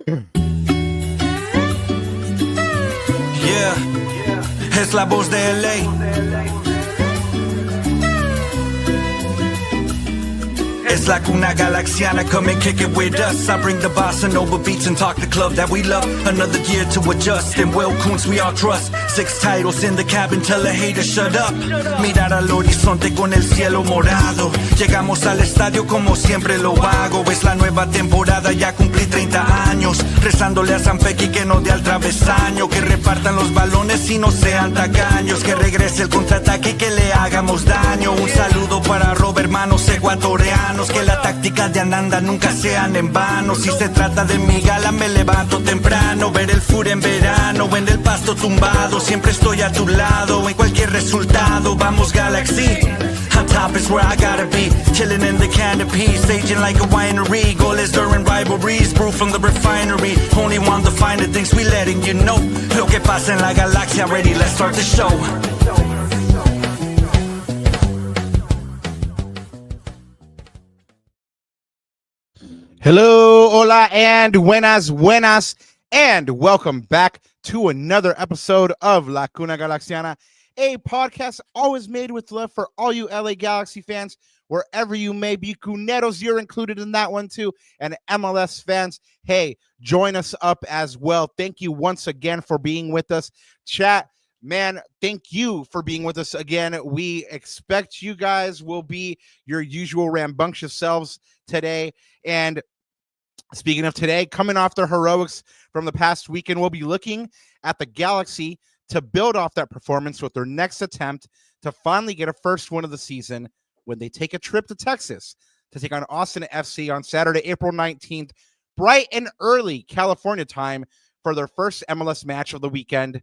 Yeah, es la voz de LA. It's like una galaxiana, come and kick it with us. I bring the bossa nova beats and talk the club that we love. Another year to adjust, and Will Kuntz we all trust. 6 titles in the cabin, tell the haters shut up. Mirar al horizonte con el cielo morado. Llegamos al estadio como siempre lo hago. Es la nueva temporada, ya cumplí 30 años. Rezándole a San Pequi que no dé al travesaño. Que repartan los balones y no sean tacaños. Que regrese el contraataque y que le hagamos daño. Un saludo para Robert, hermanos ecuatorianos. Que la táctica de Ananda nunca sean en vano. Si se trata de mi gala me levanto temprano. Ver el fur en verano, en el pasto tumbado. Siempre estoy a tu lado, en cualquier resultado. Vamos Galaxy, on top is where I gotta be. Chilling in the canopy, staging like a winery. Goals during rivalries, brew from the refinery. Only want the finer things, we letting you know. Lo que pasa en la galaxia, ready, let's start the show. Hello, hola, and buenas, and welcome back to another episode of La Cuna Galaxiana, a podcast always made with love for all you LA Galaxy fans, wherever you may be. Cuneros, you're included in that one too, and MLS fans, hey, join us up as well. Thank you once again for being with us. Chat, man, thank you for being with us again. We expect you guys will be your usual rambunctious selves today, and speaking of today, coming off the heroics from the past weekend, we'll be looking at the Galaxy to build off that performance with their next attempt to finally get a first win of the season when they take a trip to Texas to take on Austin FC on Saturday, April 19th, bright and early California time for their first MLS match of the weekend.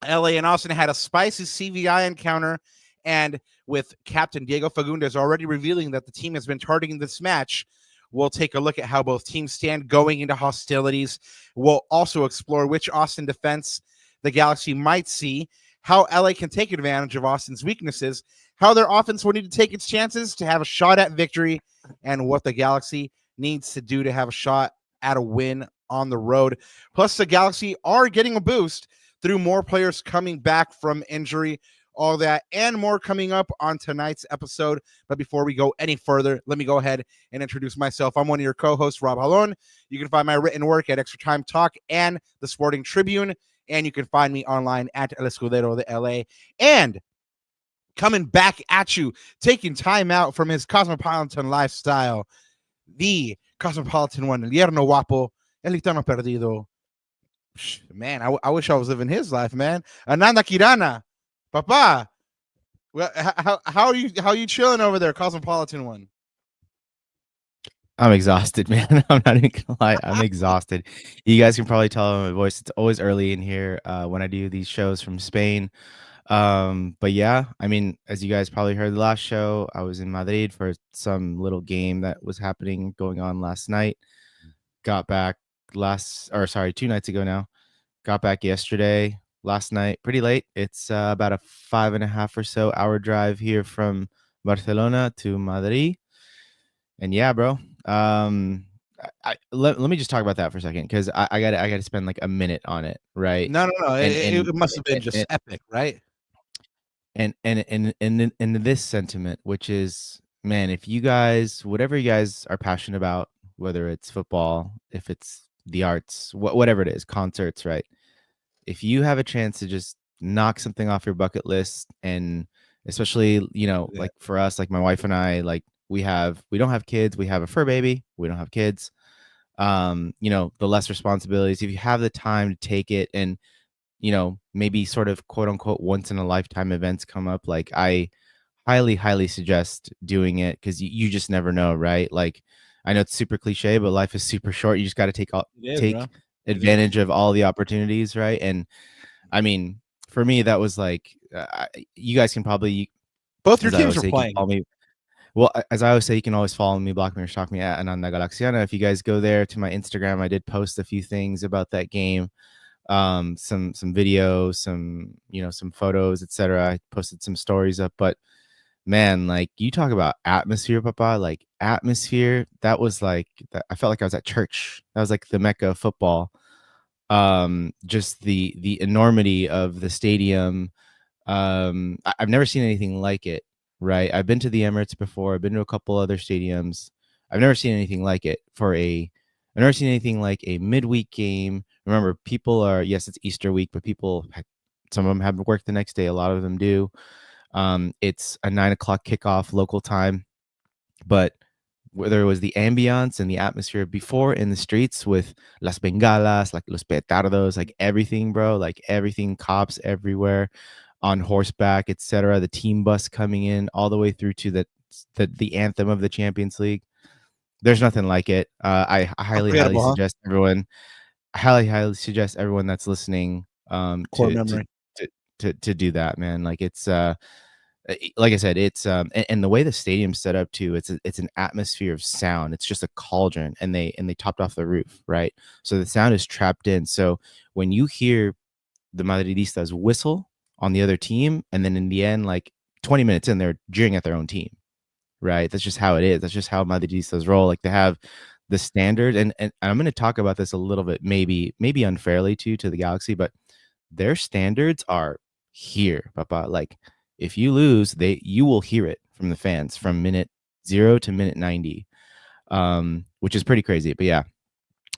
LA and Austin had a spicy CVI encounter, and with Captain Diego Fagundes already revealing that the team has been targeting this match, we'll take a look at how both teams stand going into hostilities. We'll also explore which Austin defense the Galaxy might see, how LA can take advantage of Austin's weaknesses, how their offense will need to take its chances to have a shot at victory, and what the Galaxy needs to do to have a shot at a win on the road. Plus, the Galaxy are getting a boost through more players coming back from injury. All that and more coming up on tonight's episode. But before we go any further, let me go ahead and introduce myself. I'm one of your co-hosts, Rob Halon. You can find my written work at Extra Time Talk and the Sporting Tribune. And you can find me online at El Escudero de LA. And coming back at you, taking time out from his cosmopolitan lifestyle, the cosmopolitan one, el yerno guapo, el gitano perdido. Man, I wish I was living his life, man. Ananda Kirana. Papa, well, how are you chilling over there, Cosmopolitan one? I'm exhausted, man. I'm not even gonna lie. I'm exhausted. You guys can probably tell by my voice. It's always early in here when I do these shows from Spain. But yeah, I mean, as you guys probably heard the last show, I was in Madrid for some little game that was going on last night. Got back 2 nights ago now. Got back yesterday. Last night, pretty late. It's about a 5.5 or so hour drive here from Barcelona to Madrid. And yeah, bro. Let me just talk about that for a second, because I gotta spend like a minute on it, right? No. It must have been just epic, right? And this sentiment, which is, man, if you guys, whatever you guys are passionate about, whether it's football, if it's the arts, whatever it is, concerts, right? If you have a chance to just knock something off your bucket list, and especially, like for us, like my wife and I, like we don't have kids, we have a fur baby, we don't have kids, the less responsibilities. If you have the time to take it, and, maybe sort of quote unquote once in a lifetime events come up, like I highly suggest doing it, because you just never know, right? Like, I know it's super cliche, but life is super short. You just got to take advantage of all the opportunities, right? And I mean, for me, that was like, you guys can probably, both your teams are playing. Well, as I always say, you can always follow me, block me, or stalk me at Ananda Galaxiana. If you guys go there to my Instagram, I did post a few things about that game, some videos, some photos, etc. I posted some stories up, but man, like you talk about atmosphere, Papa, like atmosphere. That was like I felt like I was at church. That was like the Mecca of football. Just the enormity of the stadium. I've never seen anything like it. Right, I've been to the Emirates before. I've been to a couple other stadiums. I've never seen anything like it I've never seen anything like a midweek game. Remember, people are, yes, it's Easter week, but some of them have work the next day. A lot of them do. It's a 9 o'clock kickoff local time, but whether it was the ambiance and the atmosphere before in the streets with las bengalas, like los petardos, like everything, bro, like everything, cops everywhere on horseback, etc. The team bus coming in all the way through to the anthem of the Champions League. There's nothing like it. I highly suggest everyone. I highly suggest everyone that's listening Core memory. to do that, man. Like it's like I said, it's and the way the stadium's set up too, it's an atmosphere of sound. It's just a cauldron, and they topped off the roof, right? So the sound is trapped in. So when you hear the Madridistas whistle on the other team, and then in the end, like 20 minutes in, they're jeering at their own team, right? That's just how it is. That's just how Madridistas roll. Like they have the standard, and I'm going to talk about this a little bit, maybe unfairly to the Galaxy, but their standards are here, Papa. Like if you lose, you will hear it from the fans from minute 0 to minute 90, which is pretty crazy. But yeah,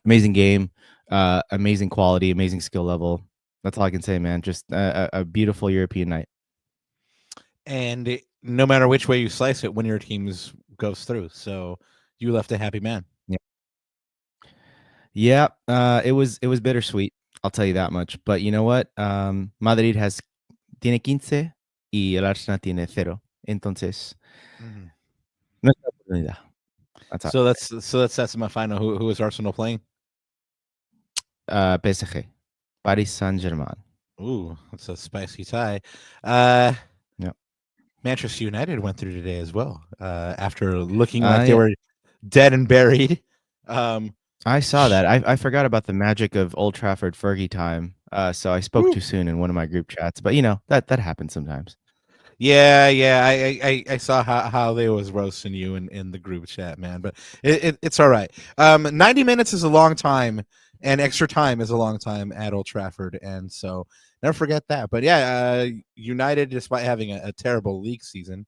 amazing game, amazing quality, amazing skill level. That's all I can say, man. Just a beautiful European night. And no matter which way you slice it, when your team goes through, so you left a happy man. Yeah, it was bittersweet. I'll tell you that much. But you know what? Madrid tiene 15 y el Arsenal tiene 0. Entonces, nuestra oportunidad. So that's the semifinal. Who is Arsenal playing? PSG, Paris Saint-Germain. Ooh, that's a spicy tie. Yep. Manchester United went through today as well. After looking like they were dead and buried. I saw that. I forgot about the magic of Old Trafford Fergie time. So I spoke too soon in one of my group chats. But you know that happens sometimes. Yeah. I saw how they was roasting you in the group chat, man. But it's all right. 90 minutes is a long time, and extra time is a long time at Old Trafford, and so never forget that. But yeah, United, despite having a terrible league season,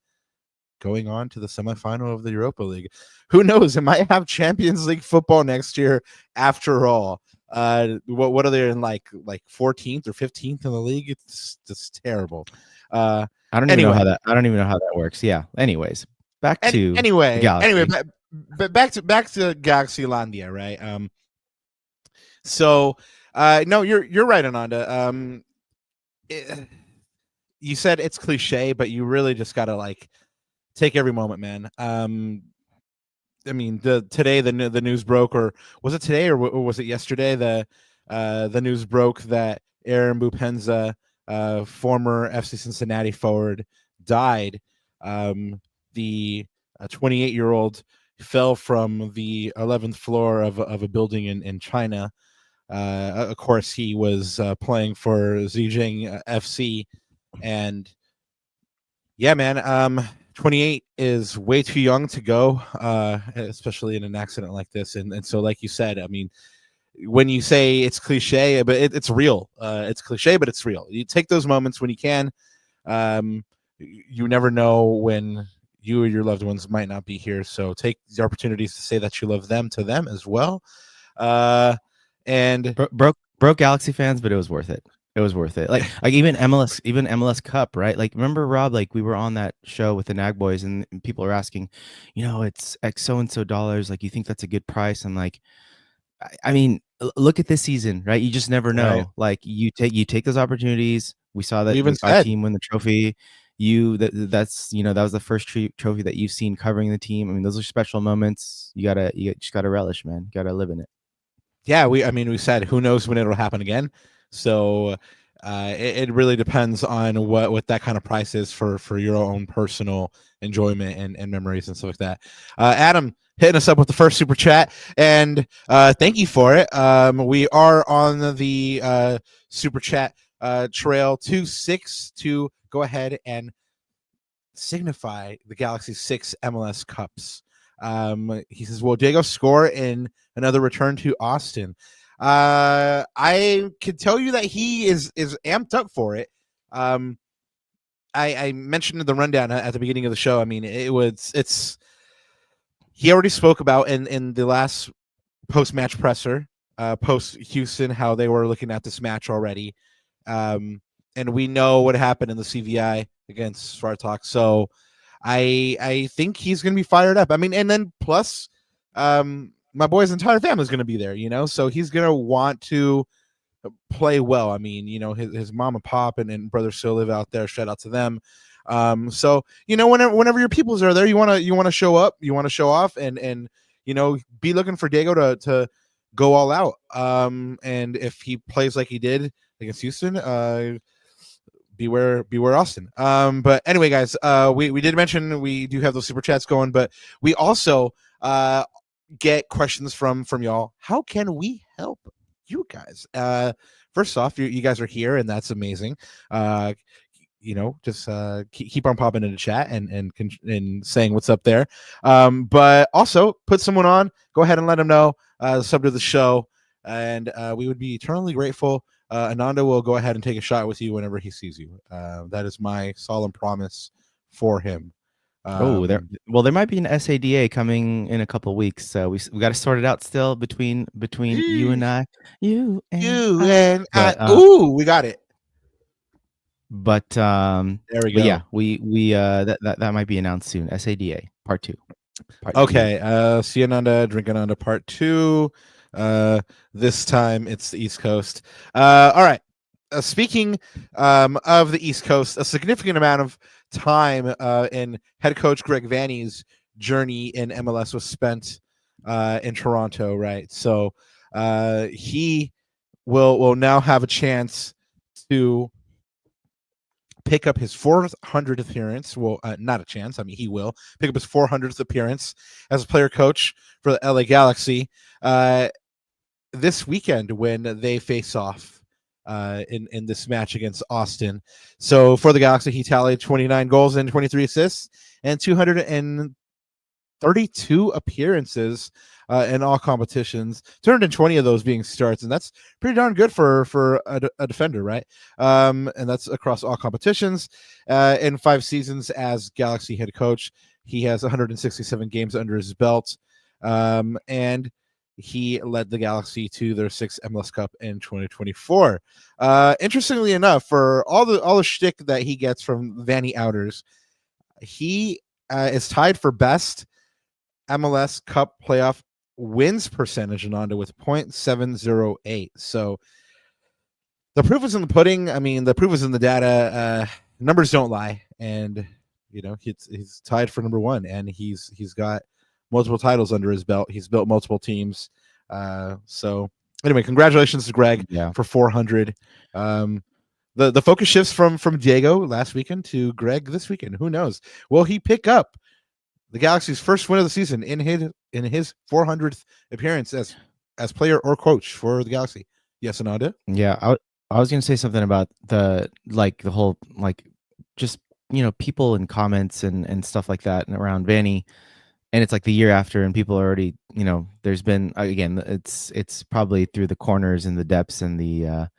going on to the semifinal of the Europa League. Who knows? It might have Champions League football next year after all. What are they in, like 14th or 15th in the league? It's just terrible. I don't even know how that works. Yeah. Anyways, back to Galaxy. back to Galaxylandia, right? So no, you're right, Ananda. You said it's cliche, but you really just gotta like take every moment, man. I mean, today the news broke, or was it today, or was it yesterday? The news broke that Aaron Bupenza, former FC Cincinnati forward, died. The 28-year-old fell from the 11th floor of a building in China. Of course, he was playing for Zhejiang FC, and yeah, man. 28 is way too young to go, especially in an accident like this. And so, like you said, I mean, when you say it's cliche, but it's real. It's cliche, but it's real. You take those moments when you can. You never know when you or your loved ones might not be here. So take the opportunities to say that you love them to them as well. And broke Galaxy fans, but it was worth it. It was worth it. Like even MLS Cup, right? Like remember, Rob, like we were on that show with the Nag Boys, and people are asking, you know, it's X so and so dollars. Like, you think that's a good price? I'm like, I mean, look at this season, right? You just never know. Right. Like you take those opportunities. We saw that our team win the trophy. That's that was the first trophy that you've seen covering the team. I mean, those are special moments. You just gotta relish, man. You gotta live in it. Yeah, we said who knows when it'll happen again. So it really depends on what that kind of price is for your own personal enjoyment and memories and stuff like that. Adam hitting us up with the first super chat, and thank you for it. We are on the super chat trail 26 to go ahead and signify the Galaxy's 6 MLS Cups. He says, will Diego score in another return to Austin? I can tell you that he is amped up for it. I mentioned in the rundown at the beginning of the show. I mean, it's he already spoke about in the last post-match presser, post Houston, how they were looking at this match already. And we know what happened in the CVI against Shoutouts. So I think he's going to be fired up. I mean, and then plus, my boy's entire family is going to be there, so he's going to want to play well. I mean, his mom and pop and brother still live out there. Shout out to them. So whenever your peoples are there, you want to show up, you want to show off, and be looking for Diego to go all out. And if he plays like he did against Houston, beware Austin. But anyway, guys, we did mention we do have those super chats going, but we also get questions from y'all. How can we help you guys? First off, you guys are here, and that's amazing. Just keep on popping in the chat and saying what's up there. But also put someone on. Go ahead and let them know sub to the show, and we would be eternally grateful. Ananda will go ahead and take a shot with you whenever he sees you. That is my solemn promise for him. There might be an SADA coming in a couple weeks, so we got to sort it out still between you and I. You and I. Ooh, we got it. But there we go. Yeah, we that might be announced soon. SADA Part 2. Okay. See Ananda, Drink Ananda Part 2. This time it's the East Coast. All right. Speaking of the East Coast, a significant amount of time in head coach Greg Vanney's journey in MLS was spent in Toronto, right? So he will now have a chance to pick up his 400th appearance. Well, not a chance. I mean, he will pick up his 400th appearance as a player coach for the LA Galaxy this weekend when they face off in this match against Austin. So for the Galaxy, he tallied 29 goals and 23 assists and 232 appearances in all competitions, 220 of those being starts, and that's pretty darn good for a defender, right? And that's across all competitions. In 5 seasons as Galaxy head coach, he has 167 games under his belt, and he led the Galaxy to their 6th MLS Cup in 2024. Interestingly enough, for all the shtick that he gets from Vanney outers, he is tied for best MLS Cup playoff wins percentage, Ananda, with .708. So the proof is in the pudding. I mean, the proof is in the data. Numbers don't lie, and he's tied for number 1, and he's got multiple titles under his belt. He's built multiple teams. So anyway, congratulations to Greg for 400. The focus shifts from Diego last weekend to Greg this weekend. Who knows? Will he pick up the Galaxy's first win of the season in his 400th appearance as player or coach for the Galaxy? Yes, Ananda? Yeah, I was going to say something about the whole just people and comments and stuff like that and around Vanney. And it's like the year after, and people are already, there's been, again, it's probably through the corners and the depths and the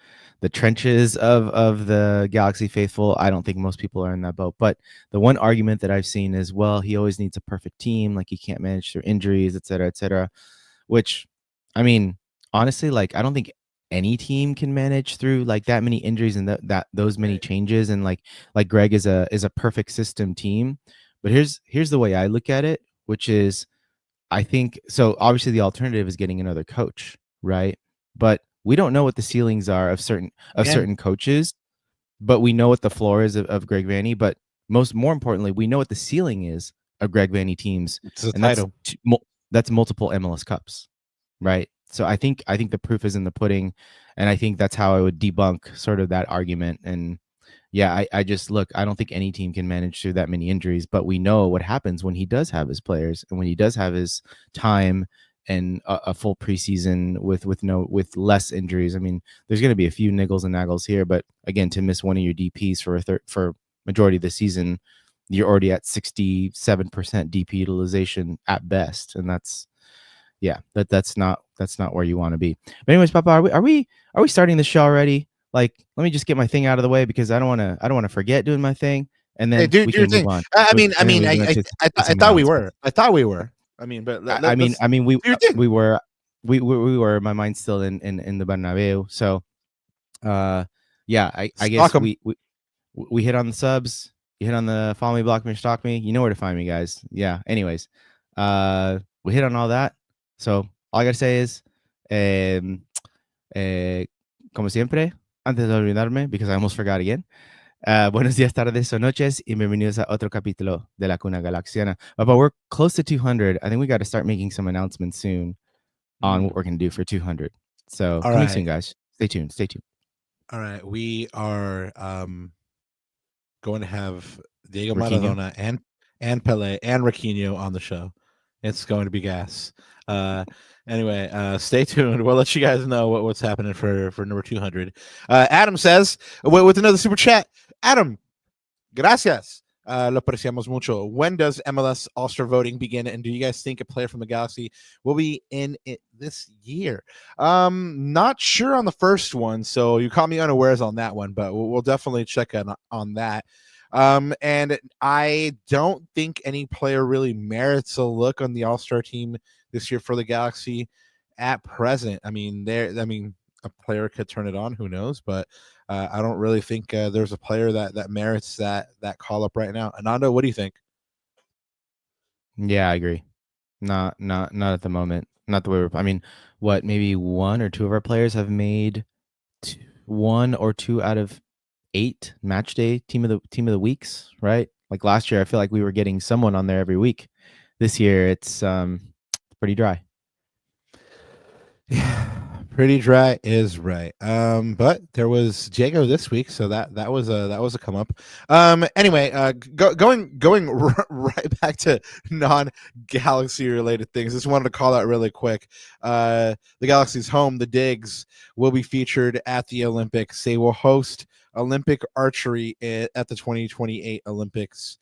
trenches of the Galaxy faithful. I don't think most people are in that boat. But the one argument that I've seen is, well, he always needs a perfect team. Like, he can't manage through injuries, et cetera, which, I mean, honestly, I don't think any team can manage through that many injuries and those many changes. And like Greg is a perfect system team. But here's the way I look at it, which is, I think, so obviously the alternative is getting another coach, right? But we don't know what the ceilings are of certain coaches, but we know what the floor is of Greg Vanney. But more importantly, we know what the ceiling is of Greg Vanney teams. It's a title. That's multiple MLS Cups, right? So I think the proof is in the pudding, and I think that's how I would debunk sort of that argument. And yeah, I just look, I don't think any team can manage through that many injuries, but we know what happens when he does have his players and when he does have his time and a full preseason with less injuries. I mean, there's going to be a few niggles and naggles here, but again, to miss one of your DPs for majority of the season, you're already at 67% DP utilization at best, and that's not where you want to be. But anyways, Papa, are we starting the show already? Like, let me just get my thing out of the way because I don't want to forget doing my thing, and Hey, then do we your can thing. move on. I And then mean, we move on to I some thought we announcements. were. I thought we were. I mean, but I mean, we do your thing. we were we were. My mind's still in the Bernabeu. So, yeah, I guess Stock 'em. we hit on the subs. You hit on the follow me, block me, stalk me. You know where to find me, guys. Yeah. Anyways, we hit on all that. So all I gotta say is, como siempre, antes de olvidarme, because I almost forgot again. Buenos días, tardes o noches, y bienvenidos a otro capítulo de La Cuna Galaxiana. But we're close to 200. I think we got to start making some announcements soon on what we're going to do for 200. So All coming right. soon, guys. Stay tuned. Stay tuned. All right. We are going to have Diego Raquinho. Maradona and Pele and Raquinho on the show. It's going to be gas. Anyway, stay tuned. We'll let you guys know what's happening for number 200. Adam says with another super chat. Adam, gracias. Lo apreciamos mucho. When does MLS All-Star voting begin? And do you guys think a player from the Galaxy will be in it this year? Not sure on the first one, so you caught me unawares on that one, but we'll definitely check on that. And I don't think any player really merits a look on the All-Star team this year for the Galaxy at present. I mean, a player could turn it on, who knows, but I don't really think there's a player that merits that call up right now. Ananda, what do you think? Yeah, I agree. Not at the moment. Not the way we're. I mean, what? Maybe one or two of our players have made one or two out of 8 match day team of the weeks, right? Like last year, I feel like we were getting someone on there every week. This year, it's pretty dry. Yeah, pretty dry is right. But there was Diego this week, so that was a come up. Anyway, going right back to non-Galaxy related things. Just wanted to call out really quick. The Galaxy's home, the Digs, will be featured at the Olympics. They will host Olympic archery at the 2028 Olympics.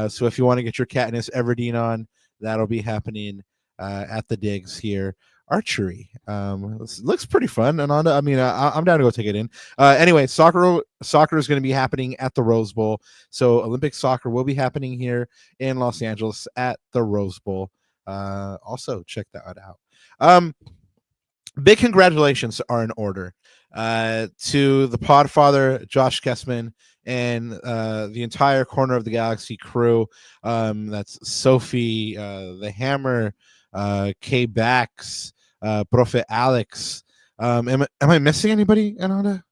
So if you want to get your Katniss Everdeen on, that'll be happening at the Digs here. Archery looks pretty fun. Ananda, I mean, I'm down to go take it in. Anyway, soccer is going to be happening at the Rose Bowl. So Olympic soccer will be happening here in Los Angeles at the Rose Bowl. Also check that out. Big congratulations are in order to the Podfather, Josh Kessman, and the entire Corner of the Galaxy crew. That's Sophie, the Hammer, K Bax, Profe Alex. Am I missing anybody, Ananda?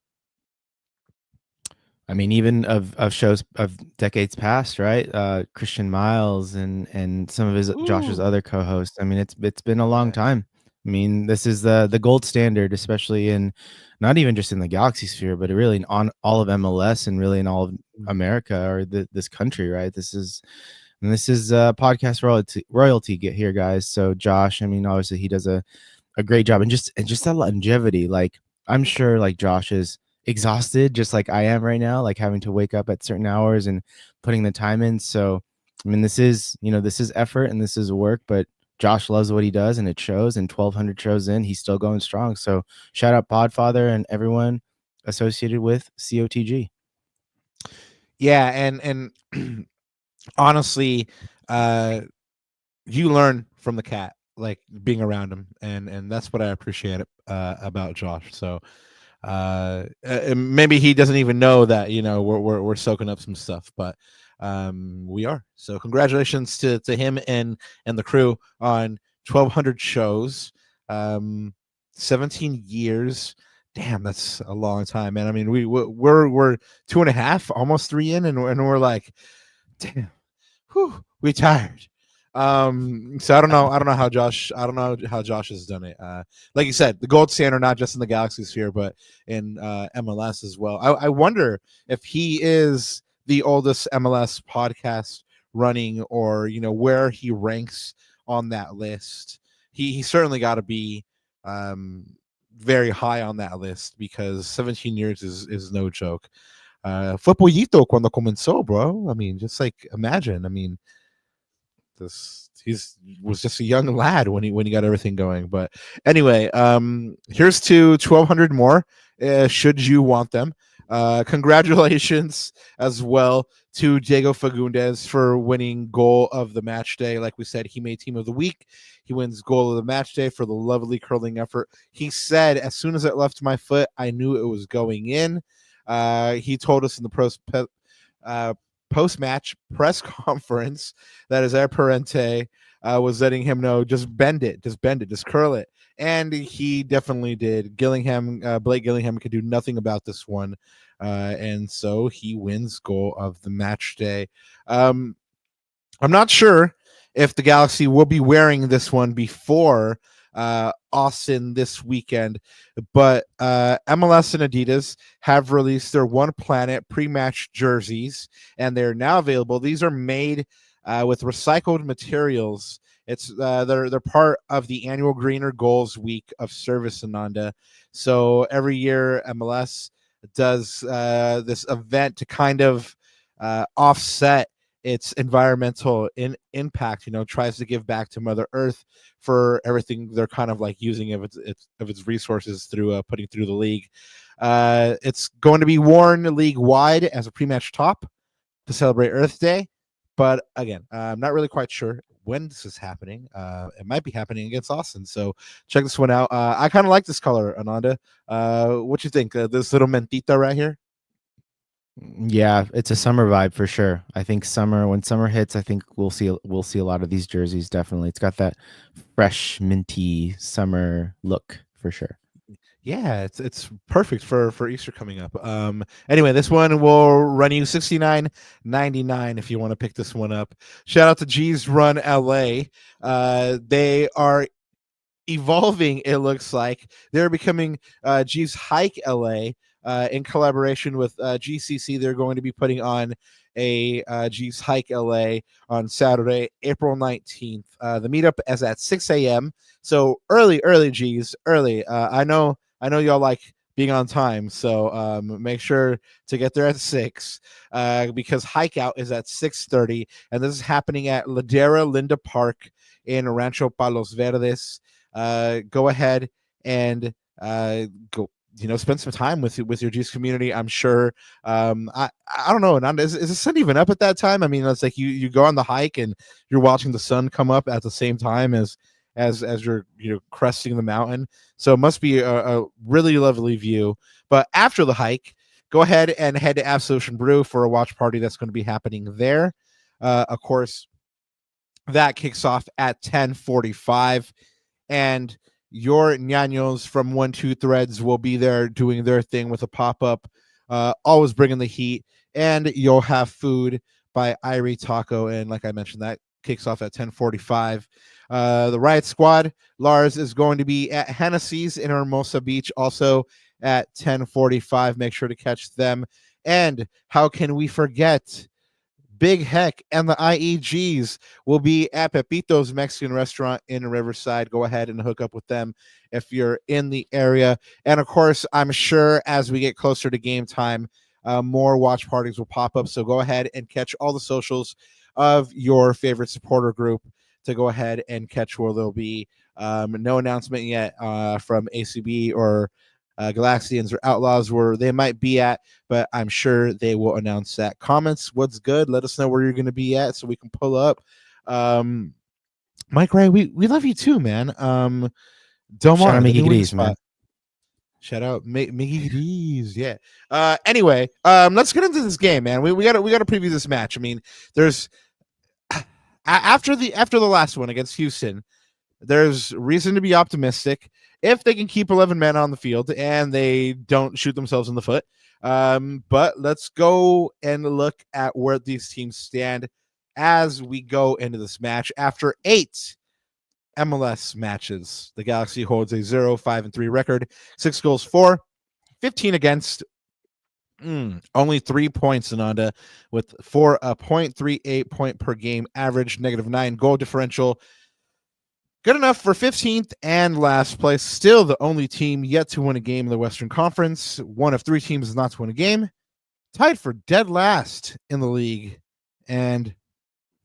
I mean, even of shows of decades past, right? Christian Miles and some of Josh's other co-hosts. I mean, it's been a long time. I mean, this is the gold standard, especially in not even just in the Galaxy sphere, but really on all of MLS and really in all of America or this country, right? This is podcast royalty get here, guys. So Josh, I mean, obviously he does a great job, and just that longevity. Like, I'm sure like Josh is exhausted just like I am right now, like having to wake up at certain hours and putting the time in. So I mean, this is effort and this is work, but Josh loves what he does and it shows. And 1,200 shows in, he's still going strong. So shout out Podfather and everyone associated with COTG. Yeah, and honestly, you learn from the cat, like being around him, and that's what I appreciate about Josh. So maybe he doesn't even know that we're soaking up some stuff, but we are. So congratulations to him and the crew on 1,200 shows, 17 years. Damn, that's a long time, man. I mean, we're 2.5, almost 3 in, and we're like, damn, we tired. So I don't know how Josh has done it. Like you said, the gold standard, not just in the Galaxy sphere, but in MLS as well. I wonder if he is the oldest MLS podcast running, or where he ranks on that list. He certainly got to be very high on that list, because 17 years is no joke. Fue cuando comenzó, bro. I mean, just like imagine. I mean, was just a young lad when he got everything going. But anyway, here's to 1,200 more. Should you want them? Congratulations as well to Diego Fagundes for winning goal of the match day. Like we said, he made team of the week. He wins goal of the match day for the lovely curling effort. He said, as soon as it left my foot, I knew it was going in. He told us in the post-match press conference that his Parente was letting him know, just bend it, just curl it. And he definitely did. Blake Gillingham could do nothing about this one. And so he wins goal of the match day. I'm not sure if the Galaxy will be wearing this one before Austin this weekend, but MLS and Adidas have released their One Planet pre-match jerseys, and they're now available. These are made with recycled materials. They're part of the annual Greener Goals Week of Service, Ananda. So every year MLS does this event to kind of offset its environmental impact, tries to give back to Mother Earth for everything they're kind of like using of its resources through putting through the league. It's going to be worn league wide as a pre-match top to celebrate Earth Day. But again, I'm not really quite sure when this is happening. It might be happening against Austin. So check this one out. I kind of like this color, Ananda. What you think? This little mentita right here? Yeah, it's a summer vibe for sure. I think when summer hits, I think we'll see a lot of these jerseys. Definitely, it's got that fresh, minty summer look for sure. Yeah, it's perfect for Easter coming up. Anyway, this one will run you $69.99 if you want to pick this one up. Shout out to G's Run LA. They are evolving, it looks like. They're becoming G's Hike LA. In collaboration with GCC, they're going to be putting on a G's Hike LA on Saturday, April 19th. The meetup is at 6 a.m. So early G's, early. I know y'all like being on time, so make sure to get there at 6 because Hike Out is at 6:30, and this is happening at Ladera Linda Park in Rancho Palos Verdes. Go ahead and go. Spend some time with your G's community. I'm sure. I don't know. Is the sun even up at that time? I mean, it's like you go on the hike and you're watching the sun come up at the same time as you're cresting the mountain. So it must be a really lovely view. But after the hike, go ahead and head to Absolution Brew for a watch party that's going to be happening there. Of course, that kicks off at 10:45, and your ñaños from 1-2 Threads will be there doing their thing with a pop-up, always bringing the heat, and you'll have food by Irie Taco, and like I mentioned, that kicks off at 10:45. The Riot Squad, Lars, is going to be at Hennessy's in Hermosa Beach, also at 10:45. Make sure to catch them. And how can we forget Big Heck and the IEGs will be at Pepito's Mexican restaurant in Riverside. Go ahead and hook up with them if you're in the area. And of course, I'm sure as we get closer to game time, more watch parties will pop up. So go ahead and catch all the socials of your favorite supporter group to go ahead and catch where there'll be no announcement yet from ACB or Galaxians or Outlaws where they might be at, but I'm sure they will announce that. Comments, what's good? Let us know where you're going to be at so we can pull up. Mike Ray, we love you too, man. Delmar, shout out Mickey Gris, man. Shout out Mickey Gris, yeah. Anyway, let's get into this game, man. We gotta preview this match. I mean, there's after the last one against Houston, there's reason to be optimistic if they can keep 11 men on the field and they don't shoot themselves in the foot. But let's go and look at where these teams stand as we go into this match. After 8 MLS matches, the Galaxy holds a 0-5-3 record, 6 goals for, 15 against, only 3 points, Ananda, with for a 0.38 point per game average, -9 goal differential. Good enough for 15th and last place. Still the only team yet to win a game in the Western Conference. One of 3 teams not to win a game. tied for dead last in the league, and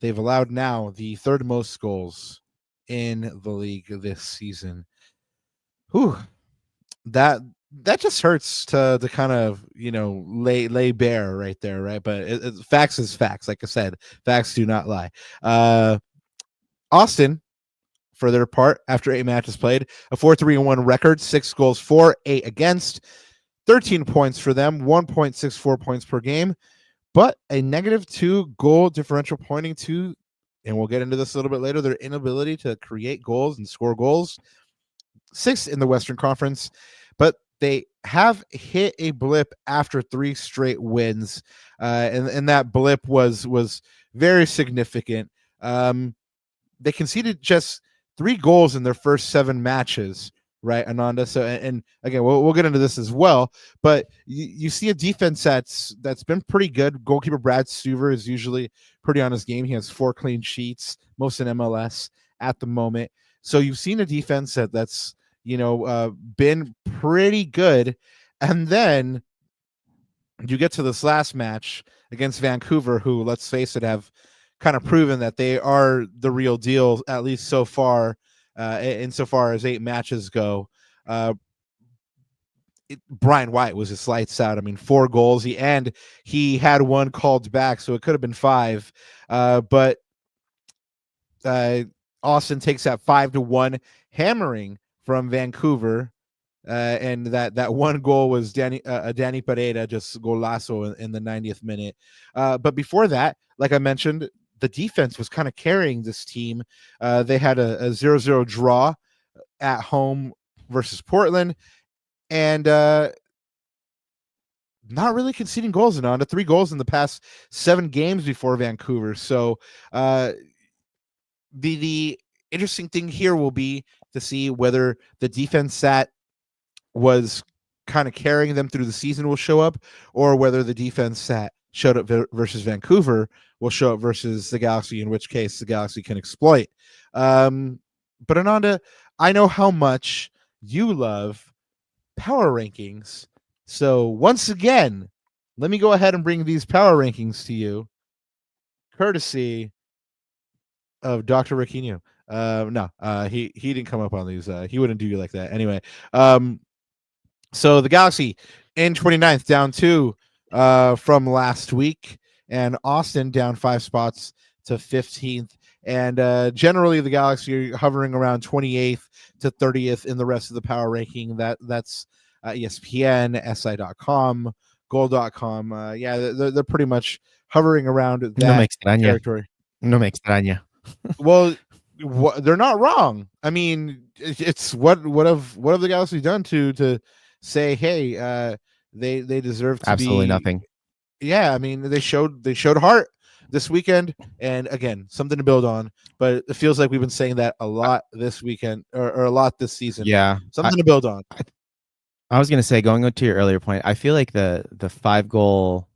they've allowed now the third most goals in the league this season. Whew, that just hurts to kind of lay bare right there, right? But facts is facts. Like I said, facts do not lie. Austin, for their part, after 8 matches played, a 4-3-1 record, 6 goals for, 8 against, 13 points for them, 1.64 points per game, but a -2 goal differential, pointing to, and we'll get into this a little bit later, their inability to create goals and score goals. 6th in the Western Conference, but they have hit a blip after 3 straight wins, and that blip was very significant. They conceded just 3 goals in their first 7 matches, right, Ananda? So, and again, we'll get into this as well, but you see a defense that's been pretty good. Goalkeeper Brad Stuver is usually pretty on his game. He has 4 clean sheets, most in MLS at the moment. So you've seen a defense that's been pretty good, and then you get to this last match against Vancouver, who, let's face it, have kind of proven that they are the real deal, at least so far, insofar as 8 matches go. Brian White was his lights out. I mean, 4 goals. He had 1 called back, so it could have been 5. But Austin takes that 5-1 hammering from Vancouver. And that 1 goal was Danny Pereira, just golazo in the 90th minute. But before that, like I mentioned, the defense was kind of carrying this team. They had a 0-0 draw at home versus Portland, and not really conceding goals. And on to 3 goals in the past 7 games before Vancouver. So the interesting thing here will be to see whether the defense that was kind of carrying them through the season will show up, or whether the defense that showed up versus Vancouver will show up versus the Galaxy, in which case the Galaxy can exploit. But Ananda, I know how much you love power rankings. So once again, let me go ahead and bring these power rankings to you, courtesy of Dr. Raquinho. No, he didn't come up on these. He wouldn't do you like that. Anyway, so the Galaxy in 29th, down 2 from last week, and Austin down 5 spots to 15th. And generally, the Galaxy are hovering around 28th to 30th in the rest of the power ranking. That's ESPN, SI.com, Goal.com. Yeah, they're pretty much hovering around that territory. No me extraña. Well, they're not wrong. I mean, it's what have the Galaxy done to say, hey, they deserve to absolutely be nothing. Yeah, I mean, they showed heart this weekend, and again, something to build on. But it feels like we've been saying that a lot this weekend, or a lot this season. Yeah, something to build on. I was gonna say, going on to your earlier point, I feel like the 5-goal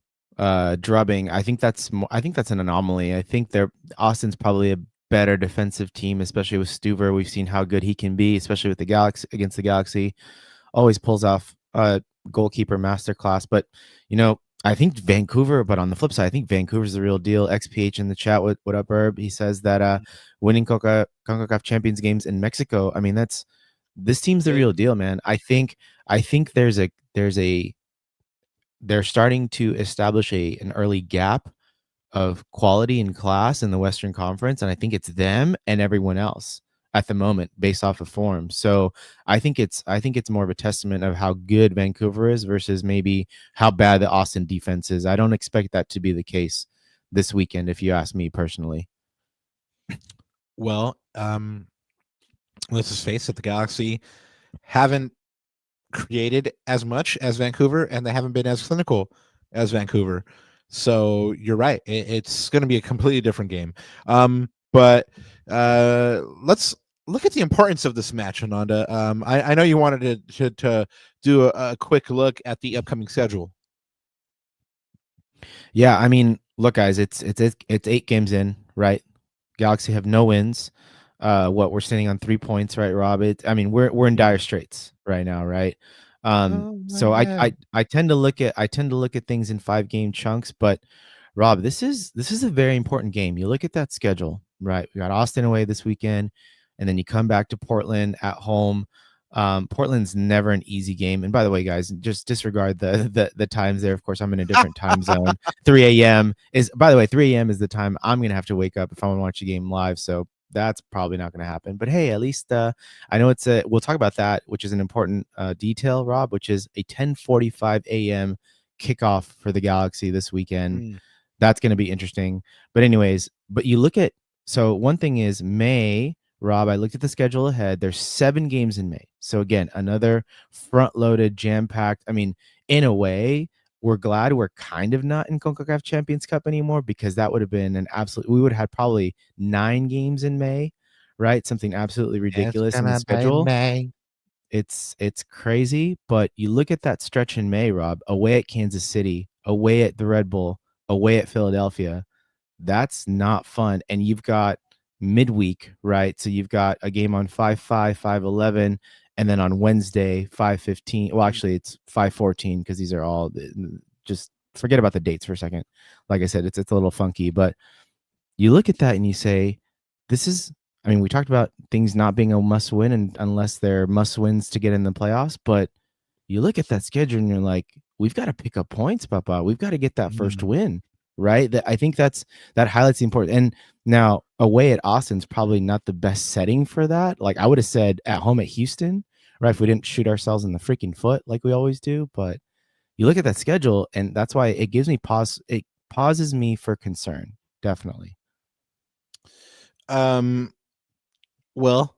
drubbing. I think that's an anomaly. I think Austin's probably a better defensive team, especially with Stuver. We've seen how good he can be, especially with the Galaxy against the Galaxy. Always pulls off a goalkeeper masterclass. But I think Vancouver. But on the flip side, I think Vancouver's the real deal. XPH in the chat, what up, Herb? He says that winning CONCACAF Champions games in Mexico. I mean, this team's the real deal, man. I think they're starting to establish an early gap of quality and class in the Western Conference, and I think it's them and everyone else at the moment based off of form. So I think it's more of a testament of how good Vancouver is versus maybe how bad the Austin defense is. I don't expect that to be the case this weekend, if you ask me personally. Well, let's just face it, the Galaxy haven't created as much as Vancouver, and they haven't been as clinical as Vancouver. So you're right. It's going to be a completely different game. But let's look at the importance of this match, Ananda. I know you wanted to do a quick look at the upcoming schedule. Yeah, I mean, look, guys, it's 8 games in, right? Galaxy have no wins. We're standing on 3 points, right, Rob? I mean, we're in dire straits right now, right? Oh my So God. I tend to look at things in 5 game chunks, but Rob, this is a very important game. You look at that schedule, right? We got Austin away this weekend, and then you come back to Portland at home. Portland's never an easy game. And by the way, guys, just disregard the times there. Of course, I'm in a different time zone. 3 a.m. is, by the way, 3 a.m. is the time I'm gonna have to wake up if I want to watch a game live. So that's probably not going to happen. But hey, at least I know it's a. We'll talk about that, which is an important detail, Rob, which is a 10:45 a.m. kickoff for the Galaxy this weekend. Mm. That's going to be interesting. But anyways, but you look at, so one thing is May, Rob, I looked at the schedule ahead. There's 7 games in May. So again, another front-loaded, jam-packed. I mean, in a way, we're glad we're kind of not in CONCACAF Champions Cup anymore, because that would have been an absolute, we would have had probably 9 games in May, right? Something absolutely ridiculous in the schedule. It's crazy, but you look at that stretch in May, Rob, away at Kansas City, away at the Red Bull, away at Philadelphia. That's not fun. And you've got midweek, right? So you've got a game on 5/5, 5/11, and then on Wednesday 5/15. Well, actually it's 5/14, because these are all, just forget about the dates for a second. Like I said, it's a little funky, but you look at that and you say, this is, I mean, we talked about things not being a must win, and unless they're must wins to get in the playoffs, but you look at that schedule and you're like, we've got to pick up points, Papa. We've got to get that first win, right? That, I think that highlights the importance. And now away at Austin's probably not the best setting for that. Like I would have said at home at Houston, right? If we didn't shoot ourselves in the freaking foot like we always do. But you look at that schedule, and that's why it gives me pause. It pauses me for concern. Definitely. Well,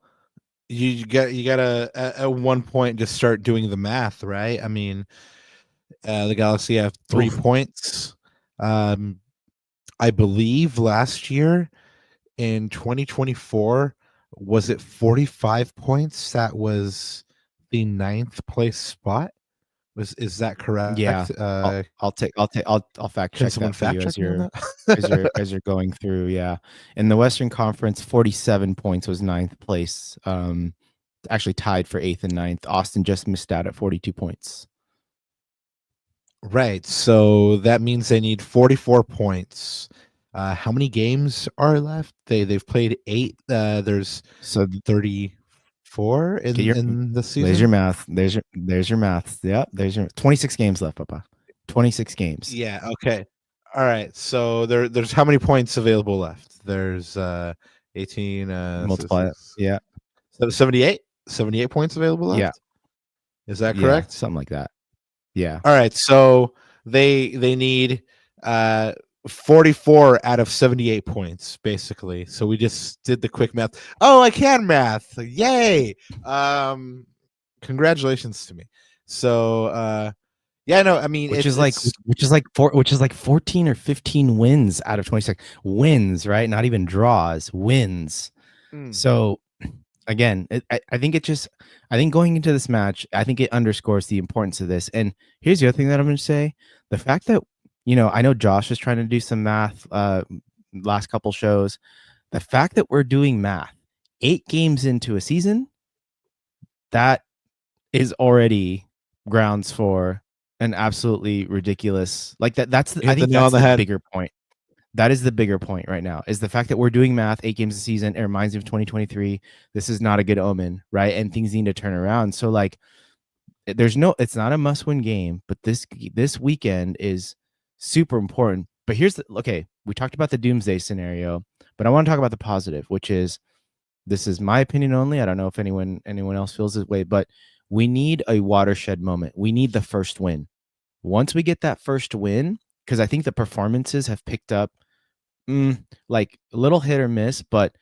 you gotta at one point just start doing the math, right? I mean, the Galaxy have 3 points. I believe last year in 2024, was it 45 points? That was the 9th place spot. Is that correct? Yeah, I'll fact Can check someone that for you fact as check me on you're that? as you're going through. Yeah, in the Western Conference, 47 points was 9th place. Actually tied for 8th and 9th. Austin just missed out at 42 points. Right. So that means they need 44 points. How many games are left? They've played 8. There's So 34 in the season. there's your math. There's your math. Yep. There's your 26 games left, Papa. 26 games. Yeah. Okay. All right. So there's how many points available left? There's 18. Multiply it. Yeah. So 78. 78 points available left. Yeah. Is that correct? Yeah, something like that. Yeah. All right. So they need 44 out of 78 points, basically. So we just did the quick math. Oh, I can math. Yay. Congratulations to me. So yeah, no, I mean, which is like 14 or 15 wins out of 26 wins, right? Not even draws, wins. So again, I think going into this match, I think it underscores the importance of this. And here's the other thing that I'm going to say: the fact that, I know Josh is trying to do some math last couple shows. The fact that we're doing math 8 games into a season, that is already grounds for an absolutely ridiculous, like that. I think that's the bigger point. That is the bigger point right now, is the fact that we're doing math 8 games a season. It reminds me of 2023. This is not a good omen, right? And things need to turn around. So like, it's not a must-win game, but this weekend is super important. But we talked about the doomsday scenario, but I want to talk about the positive, which is, this is my opinion only. I don't know if anyone else feels this way, but we need a watershed moment. We need the first win. Once we get that first win, because I think the performances have picked up, like a little hit or miss, but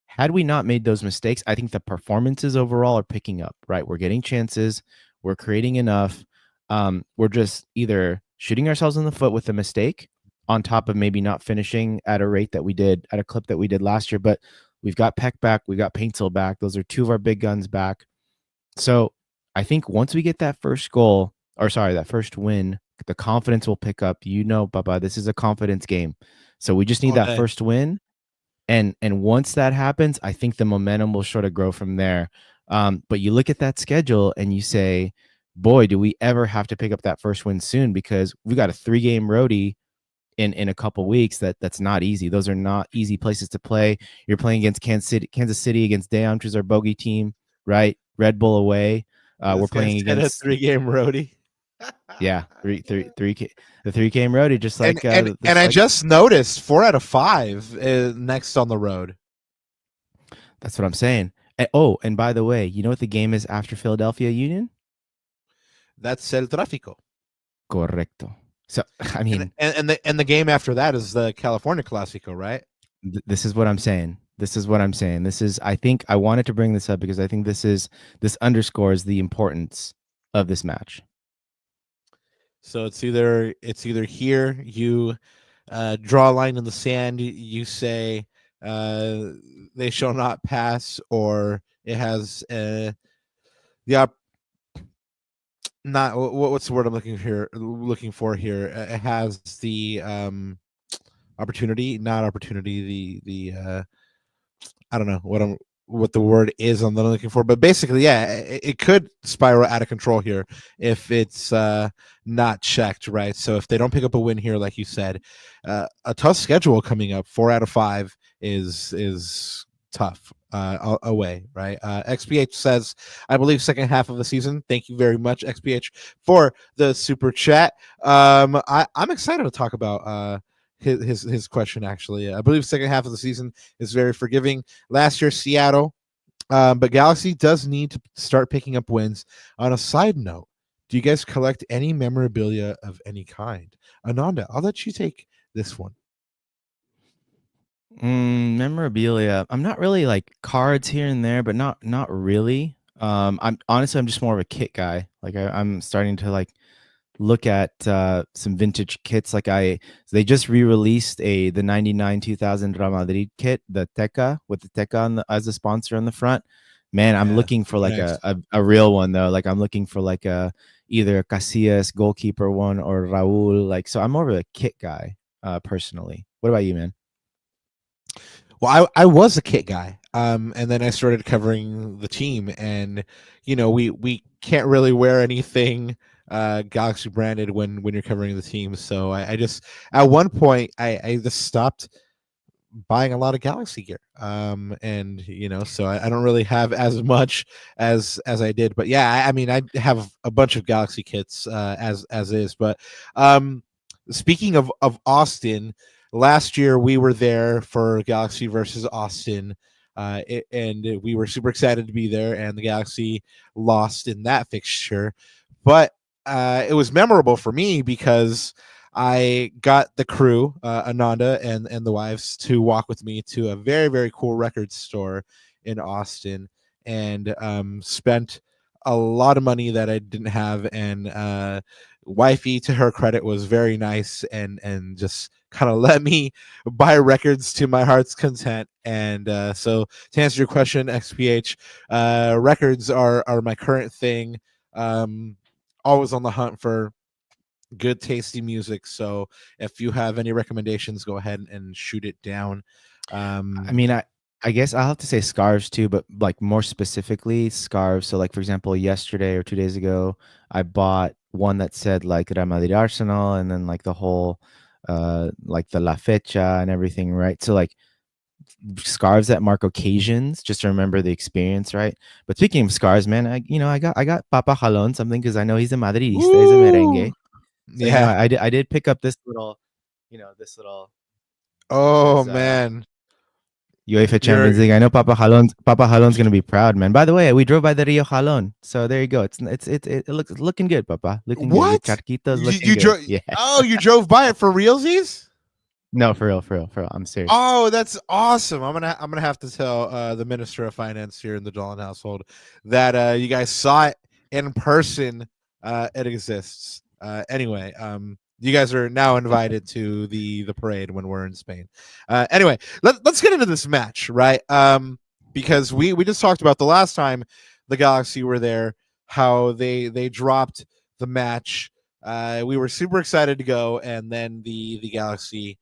had we not made those mistakes, I think the performances overall are picking up, right? We're getting chances. We're creating enough. We're just either shooting ourselves in the foot with a mistake, on top of maybe not finishing at a rate that we did, at a clip that we did last year. But we've got Peck back. We got Paintsel back. Those are 2 of our big guns back. So I think once we get that first win, the confidence will pick up. Baba, this is a confidence game. So we just need that first win. And once that happens, I think the momentum will sort of grow from there. But you look at that schedule and you say, boy, do we ever have to pick up that first win soon, because we got a 3-game roadie in a couple weeks. That's not easy. Those are not easy places to play. You're playing against Kansas City, against Daunting, which is our bogey team, right? Red Bull away. We're This guy's playing said a against 3-game roadie. the 3-game roadie, just like and I just noticed 4 out of 5 next on the road. That's what I'm saying. And by the way, you know what the game is after Philadelphia Union? That's El Tráfico. Correcto. So I mean, and the game after that is the California Clásico, right? This is what I'm saying. I think I wanted to bring this up because I think this underscores the importance of this match. So it's either here you draw a line in the sand, you say they shall not pass, or it has the not what's the word I'm looking for here. It has the opportunity, not opportunity. The I don't know what the word is I'm looking for, but basically, yeah, it could spiral out of control here if it's not checked, right? So if they don't pick up a win here, like you said, a tough schedule coming up. 4 out of 5 is tough away, right? XPH says, I believe second half of the season. Thank you very much, XPH, for the super chat. I'm excited to talk about his question. Actually, I believe second half of the season is very forgiving. Last year, Seattle, but Galaxy does need to start picking up wins. On a side note, do you guys collect any memorabilia of any kind? Ananda, I'll let you take this one. Memorabilia. I'm not really like cards here and there, but not really. I'm just more of a kit guy. Like I'm starting to like look at some vintage kits. Like they just re-released the 99 2000 Real Madrid kit, the Teca, with the Teca as a sponsor on the front. Man, I'm looking for like a real one though. Like I'm looking for like either a Casillas goalkeeper one or Raul. Like, so I'm more of a kit guy personally. What about you, man? Well, I was a kit guy, and then I started covering the team, and we can't really wear anything Galaxy branded when you're covering the team. So I just, at one point, I just stopped buying a lot of Galaxy gear, and so I don't really have as much as I did. But yeah, I mean, I have a bunch of Galaxy kits as is. But speaking of Austin. Last year, we were there for Galaxy versus Austin, and we were super excited to be there, and the Galaxy lost in that fixture. But it was memorable for me because I got the crew, Ananda and the wives, to walk with me to a very, very cool record store in Austin, and spent a lot of money that I didn't have. And wifey, to her credit, was very nice and just kind of let me buy records to my heart's content. And so to answer your question, XPH, records are my current thing. Always on the hunt for good, tasty music. So if you have any recommendations, go ahead and shoot it down. I mean, I guess I'll have to say scarves too, but like more specifically scarves. So like, for example, yesterday or 2 days ago, I bought one that said like Real Madrid Arsenal, and then like the whole like the La Fecha and everything, right? So like scarves that mark occasions, just to remember the experience, right? But speaking of scarves, man, I got Papa Jalon something, because I know he's a Madridista, he's a merengue. So, yeah, I did pick up this little, oh this, man, UEFA Champions League. I know Papa Jalon's gonna be proud, man. By the way, we drove by the Rio Jalon, so there you go. It looks looking good, Papa. Looking what? good. Charquitos looking You good. drove? Yeah. Oh, you drove by it for realsies? No, for real. I'm serious. Oh, that's awesome. I'm gonna have to tell the Minister of Finance here in the Dolan household that you guys saw it in person. It exists. Anyway, you guys are now invited to the parade when we're in Spain. Anyway, let's get into this match, right? Because we just talked about the last time the Galaxy were there, how they dropped the match. We were super excited to go, and then the Galaxy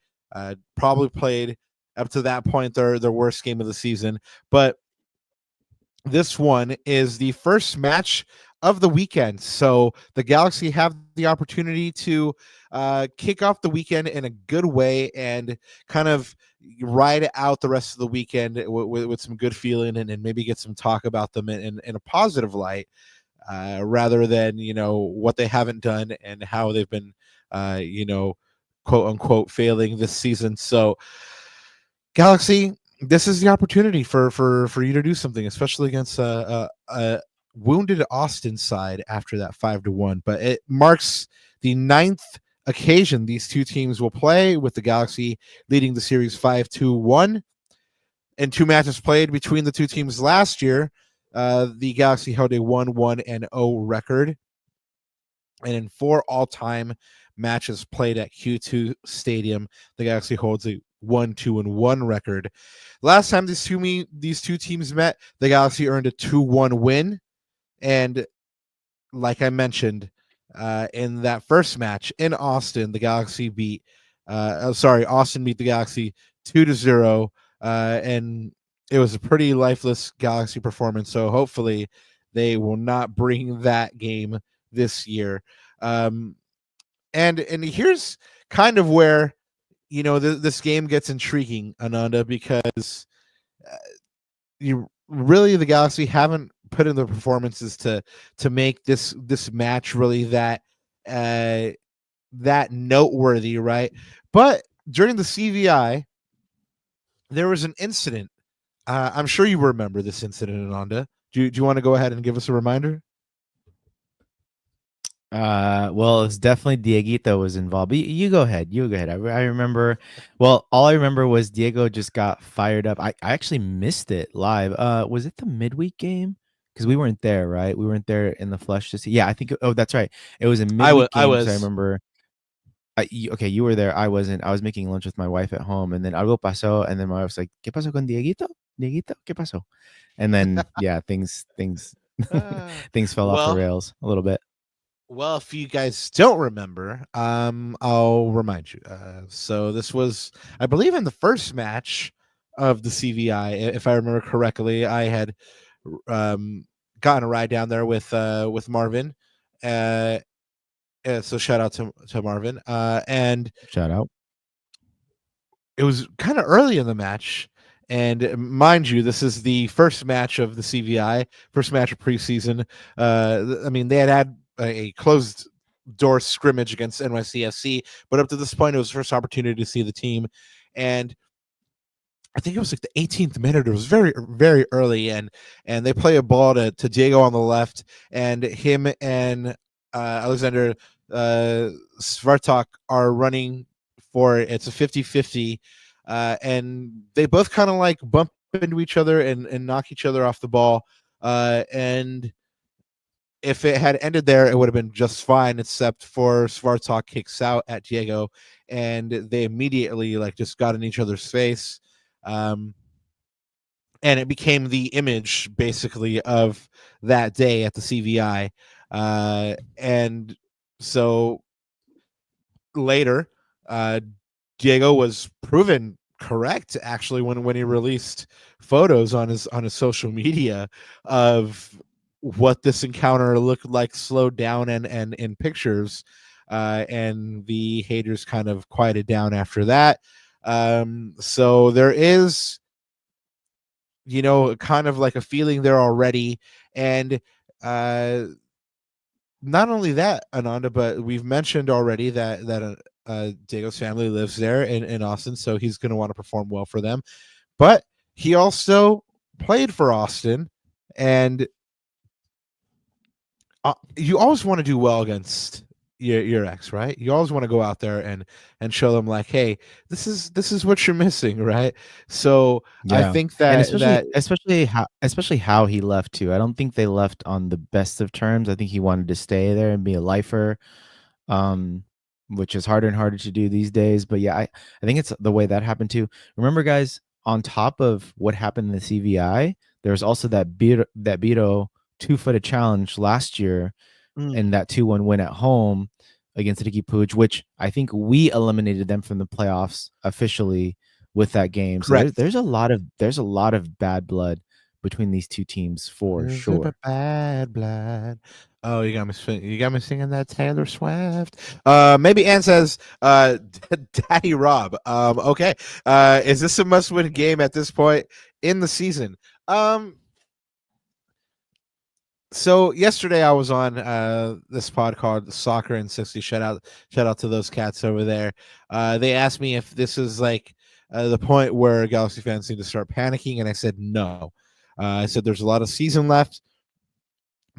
probably played up to that point their worst game of the season. But this one is the first match of the weekend. So the Galaxy have the opportunity to kick off the weekend in a good way and kind of ride out the rest of the weekend with some good feeling and maybe get some talk about them in a positive light, rather than, what they haven't done and how they've been, quote unquote, failing this season. So Galaxy, this is the opportunity for you to do something, especially against a wounded Austin side after that 5-1. But it marks the 9th occasion these two teams will play, with the Galaxy leading the series 5-1. In 2 matches played between the two teams last year, the Galaxy held a 1-1-0 record, and in 4 all-time matches played at Q2 Stadium, the Galaxy holds a 1-2-1 record. Last time these two teams met, the Galaxy earned a 2-1 win, and like I mentioned, in that first match in Austin, the Galaxy beat Austin beat the Galaxy 2-0, and it was a pretty lifeless Galaxy performance. So hopefully they will not bring that game this year. And here's kind of where this game gets intriguing, Ananda, because the Galaxy haven't put in the performances to make this match really that noteworthy, right? But during the CVI, there was an incident. I'm sure you remember this incident, Ananda. Do you want to go ahead and give us a reminder? Well, it's definitely Dieguito was involved. But you go ahead. You go ahead. I remember. Well, all I remember was Diego just got fired up. I actually missed it live. Was it the midweek game? Because we weren't there, right? We weren't there in the flesh to see. Yeah, I think. Oh, that's right. It was a midweek game. I was. So I remember. Okay, you were there. I wasn't. I was making lunch with my wife at home, and then algo pasó, and then my wife was like, "¿Qué pasó con Dieguito? Dieguito, ¿qué pasó?" And then yeah, things things fell off the rails a little bit. Well, if you guys don't remember, I'll remind you. So this was, I believe, in the first match of the CVI, if I remember correctly. I had gotten a ride down there with Marvin. So shout out to Marvin. And Shout out. it was kind of early in the match. And mind you, this is the first match of the CVI, first match of preseason. I mean, they had a closed door scrimmage against NYCFC, but up to this point, it was the first opportunity to see the team. And I think it was like the 18th minute. It was very, very early, and they play a ball to Diego on the left, and him and Alexander Svartok are running for it. It's a 50-50, and they both kind of like bump into each other and knock each other off the ball. And if it had ended there, it would have been just fine, except for Svartok kicks out at Diego, and they immediately just got in each other's face. And it became the image basically of that day at the CVI. And so later, Diego was proven correct actually when he released photos on his social media of what this encounter looked like slowed down and in pictures, and the haters kind of quieted down after that. So there is kind of like a feeling there already. And not only that, Ananda, but we've mentioned already that Diego's family lives there in Austin, so he's going to want to perform well for them. But he also played for Austin, and you always want to do well against your ex, right? You always want to go out there and show them like, hey, this is what you're missing, right? So yeah. I think that and especially how he left too. I don't think they left on the best of terms. I think he wanted to stay there and be a lifer, which is harder and harder to do these days. But yeah, I think it's the way that happened too. Remember, guys, on top of what happened in the CVI, there was also that Biro 2-footed challenge last year, and that 2-1 win at home against Ricky Puig, which I think we eliminated them from the playoffs officially with that game. So there's a lot of bad blood between these two teams for Is it a sure. bad blood? Oh, you got me. You got me singing that Taylor Swift. Maybe Ann says, "Daddy Rob." Okay. Is this a must-win game at this point in the season? So yesterday I was on this pod called Soccer and 60. Shout out to those cats over there. They asked me if this is like the point where Galaxy fans need to start panicking, and I said no. I said there's a lot of season left,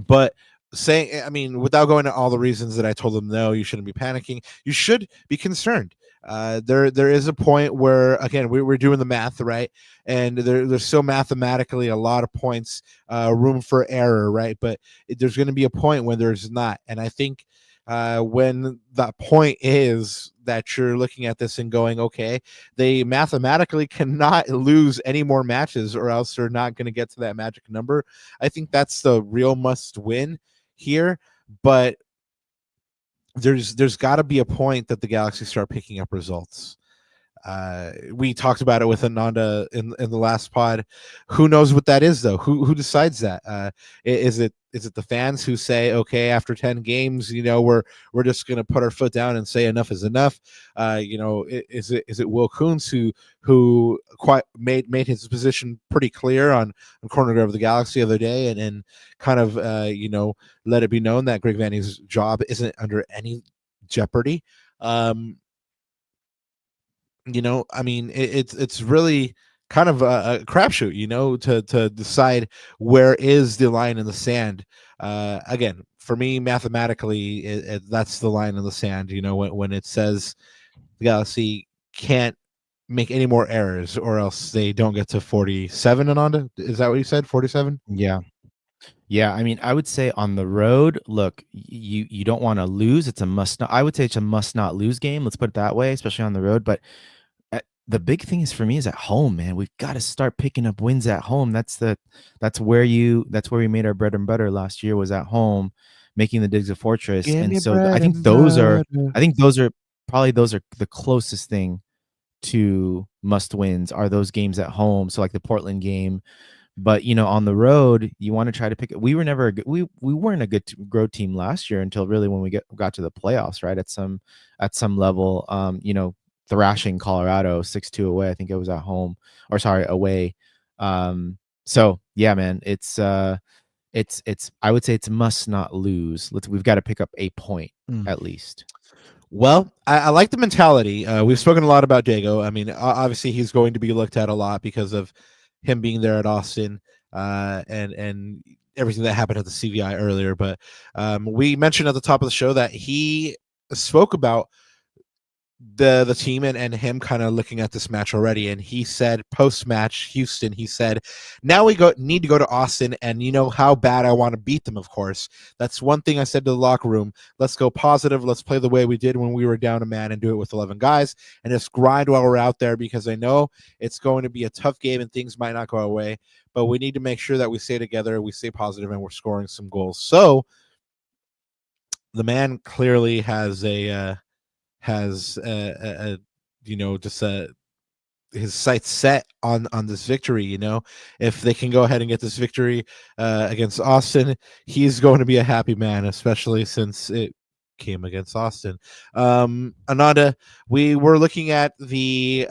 but saying, I mean, without going to all the reasons that I told them, no, you shouldn't be panicking. You should be concerned. There is a point where, again, we're doing the math, right? And there's still mathematically a lot of points, room for error, right? But there's going to be a point when there's not. And I think when that point is that you're looking at this and going, okay, they mathematically cannot lose any more matches or else they're not going to get to that magic number. I think that's the real must win here. But there's got to be a point that the Galaxy start picking up results. We talked about it with Ananda in the last pod. Who knows what that is though? Who decides that? Is it the fans who say, okay, after 10 games, we're just going to put our foot down and say enough is enough? Is it Will Kuntz who quite made his position pretty clear on Corner of the Galaxy the other day, and kind of let it be known that Greg Vanney's job isn't under any jeopardy. I mean, it's really kind of a crapshoot, to decide where is the line in the sand. Again, for me, mathematically, that's the line in the sand. When it says the Galaxy can't make any more errors, or else they don't get to 47. Ananda, is that what you said? 47? Yeah. Yeah, I mean, I would say on the road, look, you don't want to lose. It's a must not. I would say it's a must not lose game. Let's put it that way, especially on the road. But the big thing is for me is at home, man. We've got to start picking up wins at home. That's where we made our bread and butter last year, was at home, making the Digs a fortress. Give And me so bread I think and those are butter. probably the closest thing to must wins, are those games at home. So like the Portland game. But on the road, you want to try to pick it. We were never we weren't a good road team last year until really when we got to the playoffs, right? At some level, thrashing Colorado 6-2 away. I think it was at home, or sorry, away. So yeah, man, it's I would say it's must not lose. We've got to pick up a point at least. Well, I like the mentality. We've spoken a lot about Dago. I mean, obviously he's going to be looked at a lot because of him being there at Austin, and everything that happened at the CVI earlier. But we mentioned at the top of the show that he spoke about the team and him kind of looking at this match already, and he said post-match Houston, he said, now we need to go to Austin, and you know how bad I want to beat them. Of course, that's one thing I said to the locker room. Let's go positive. Let's play the way we did when we were down a man and do it with 11 guys and just grind while we're out there, because I know it's going to be a tough game and things might not go our way, but we need to make sure that we stay together, we stay positive, and we're scoring some goals. So the man clearly has his sights set on this victory. If they can go ahead and get this victory against Austin, he's going to be a happy man, especially since it came against Austin. Ananda, we were looking at the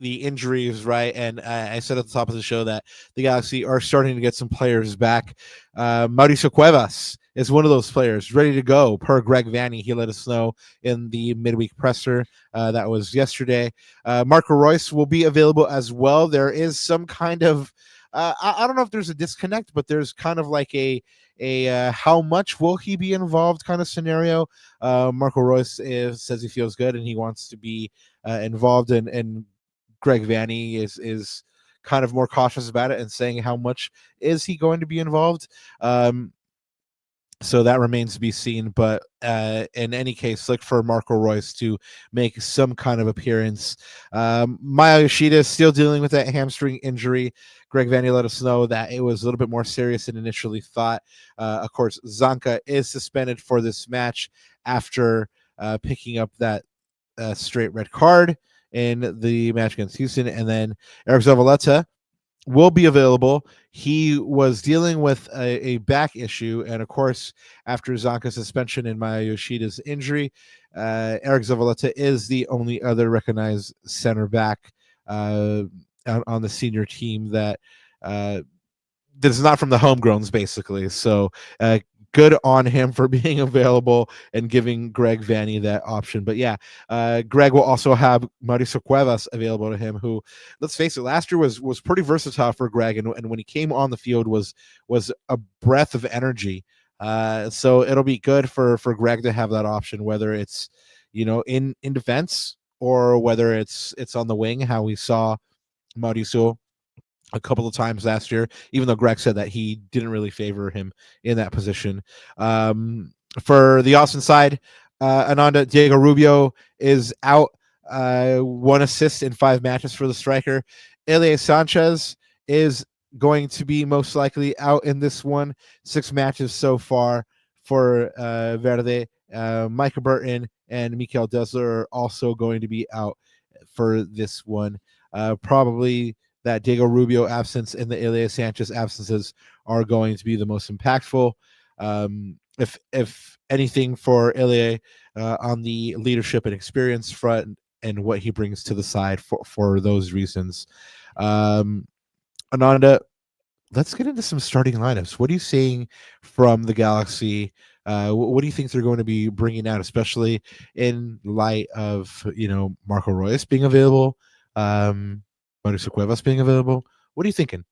injuries, right? And I said at the top of the show that the Galaxy are starting to get some players back. Mauricio Cuevas is one of those players ready to go, per Greg Vanney. He let us know in the midweek presser that was yesterday. Marco Reus will be available as well. There is some kind of I don't know if there's a disconnect, but there's kind of like a how much will he be involved kind of scenario. Marco Reus says he feels good and he wants to be involved, and Greg Vanney is kind of more cautious about it and saying how much is he going to be involved. So that remains to be seen. But in any case, look for Marco Reus to make some kind of appearance. Maya Yoshida is still dealing with that hamstring injury. Greg Vanney let us know that it was a little bit more serious than initially thought. Of course, Zanka is suspended for this match after picking up that straight red card in the match against Houston. And then Eric Zavaleta will be available. He was dealing with a back issue, and of course, after Zanka's suspension and Maya Yoshida's injury, Eric Zavaleta is the only other recognized center back on the senior team that is not from the homegrowns, basically. So good on him for being available and giving Greg Vanny that option. But yeah, Greg will also have Mauricio Cuevas available to him, who, let's face it, last year was pretty versatile for Greg, and when he came on the field was a breath of energy. So it'll be good for Greg to have that option, whether it's in defense or whether it's on the wing, how we saw Mauricio a couple of times last year, even though Greg said that he didn't really favor him in that position. For the Austin side, Ananda, Diego Rubio is out, 1 assist in 5 matches for the striker. Elie Sanchez is going to be most likely out in this one, 6 matches so far for Verde. Micah Burton and Mikael Dessler are also going to be out for this one. Probably that Diego Rubio absence and the Elie Sanchez absences are going to be the most impactful. If anything, for Elie on the leadership and experience front and what he brings to the side for those reasons. Ananda, let's get into some starting lineups. What are you seeing from the Galaxy? What do you think they're going to be bringing out, especially in light of Marco Royce being available? Mauricio Cuevas being available. What are you thinking?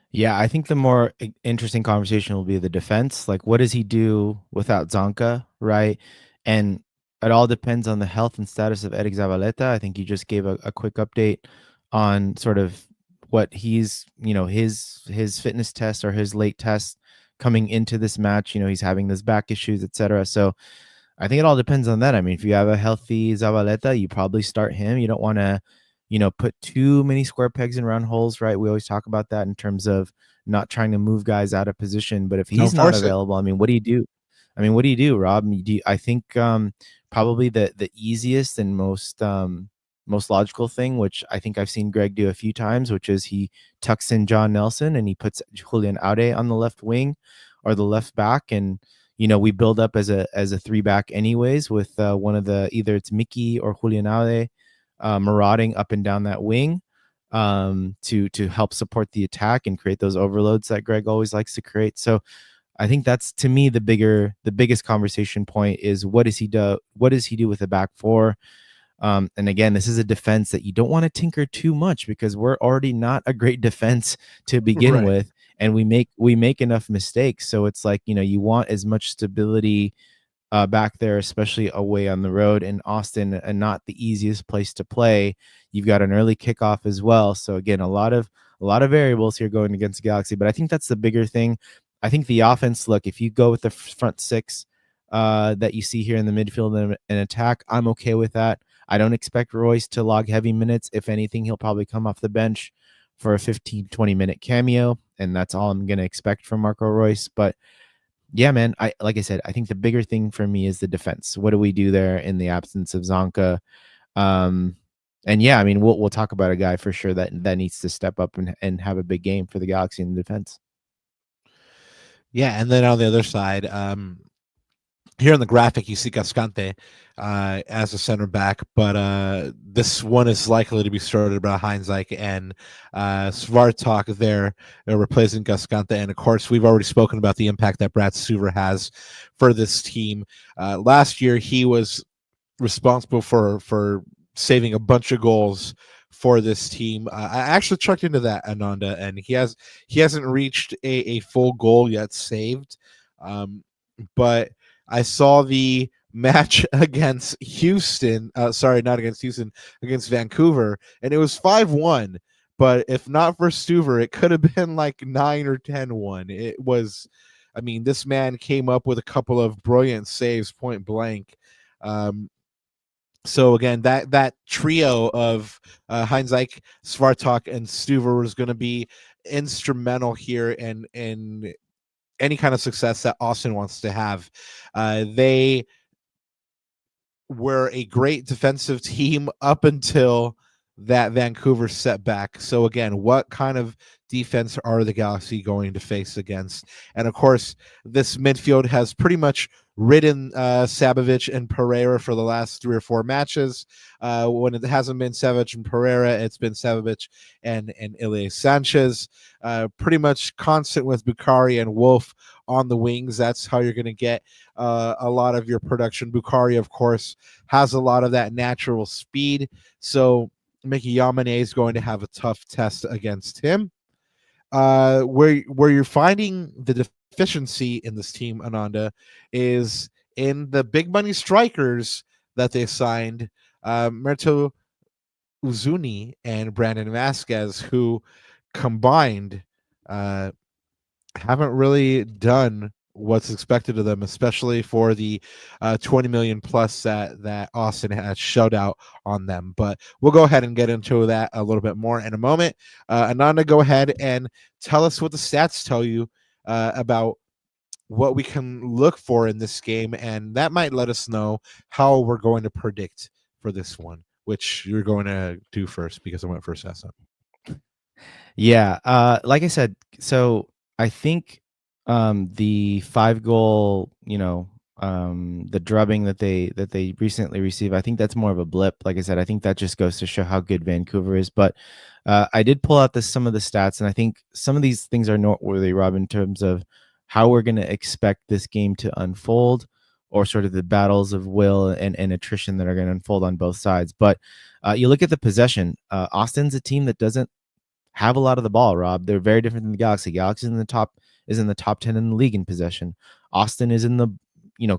Yeah, I think the more interesting conversation will be the defense. Like, what does he do without Zanka, right? And it all depends on the health and status of Eric Zavaleta. I think you just gave a quick update on sort of what he's, his fitness test or his late test coming into this match. He's having those back issues, etc. So I think it all depends on that. I mean, if you have a healthy Zavaleta, you probably start him. You don't want to, put too many square pegs in round holes, right? We always talk about that in terms of not trying to move guys out of position. But if he's not available, I mean, what do you do? What do you do, Rob? I think probably the easiest and most logical thing, which I think I've seen Greg do a few times, which is he tucks in John Nelson and he puts Julian Aude on the left wing or the left back, and we build up as a 3-back anyways with one of the, either it's Mickey or Julian Aude marauding up and down that wing to help support the attack and create those overloads that Greg always likes to create. So I think that's, to me, the biggest conversation point is what does he do with the back four? And again, this is a defense that you don't want to tinker too much because we're already not a great defense to begin with. And we make enough mistakes. So it's like, you want as much stability back there, especially away on the road in Austin, and not the easiest place to play. You've got an early kickoff as well. So again, a lot of variables here going against the Galaxy. But I think that's the bigger thing. I think the offense, look, if you go with the front 6 that you see here in the midfield and attack, I'm okay with that. I don't expect Royce to log heavy minutes. If anything, he'll probably come off the bench for a 15-20 minute cameo, and that's all I'm going to expect from Marco Royce. But yeah, man, like I said, I think the bigger thing for me is the defense. What do we do there in the absence of Zanka? And yeah, I mean, we'll talk about a guy for sure that needs to step up and have a big game for the Galaxy in the defense. Yeah, and then on the other side, here in the graphic, you see Cascante as a center back, but this one is likely to be started by Heinzike and Svartok there. They're replacing Cascante. And of course, we've already spoken about the impact that Brad Suver has for this team. Last year, he was responsible for saving a bunch of goals for this team. I actually checked into that, Ananda, and he hasn't reached a full goal yet saved. But I saw the match against Houston. Sorry, not against Houston, against Vancouver, and it was 5-1. But if not for Stuver, it could have been like 9 or 10-1. It was, I mean, this man came up with a couple of brilliant saves, point blank. So again, that trio of Heinzike, Svartok, and Stuver was going to be instrumental here in any kind of success that Austin wants to have. They were a great defensive team up until that Vancouver setback. So again, what kind of defense are the Galaxy going to face against? And of course, this midfield has pretty much ridden Sabovic and Pereira for the last 3 or 4 matches. When it hasn't been Savic and Pereira, it's been Sabovic and Ilya Sanchez. Pretty much constant with Bukhari and Wolf on the wings. That's how you're going to get a lot of your production. Bukhari, of course, has a lot of that natural speed. So Mickey Yamane is going to have a tough test against him. Where you're finding the deficiency in this team, Ananda, is in the big money strikers that they signed, Merto Uzuni and Brandon Vasquez, who combined haven't really done what's expected of them, especially for the 20 million plus that Austin has showed out on them. But we'll go ahead and get into that a little bit more in a moment. Ananda, go ahead and tell us what the stats tell you about what we can look for in this game, and that might let us know how we're going to predict for this one, which you're going to do first because I went first last time. Yeah, like I said, so I think the 5-goal, the drubbing that they recently received, I think that's more of a blip. Like I said, I think that just goes to show how good Vancouver is. But I did pull out some of the stats, and I think some of these things are noteworthy, Rob, in terms of how we're going to expect this game to unfold, or sort of the battles of will and attrition that are going to unfold on both sides. But you look at the possession. Austin's a team that doesn't have a lot of the ball, Rob. They're very different than the Galaxy. Galaxy is in the top 10 in the league in possession. Austin is in the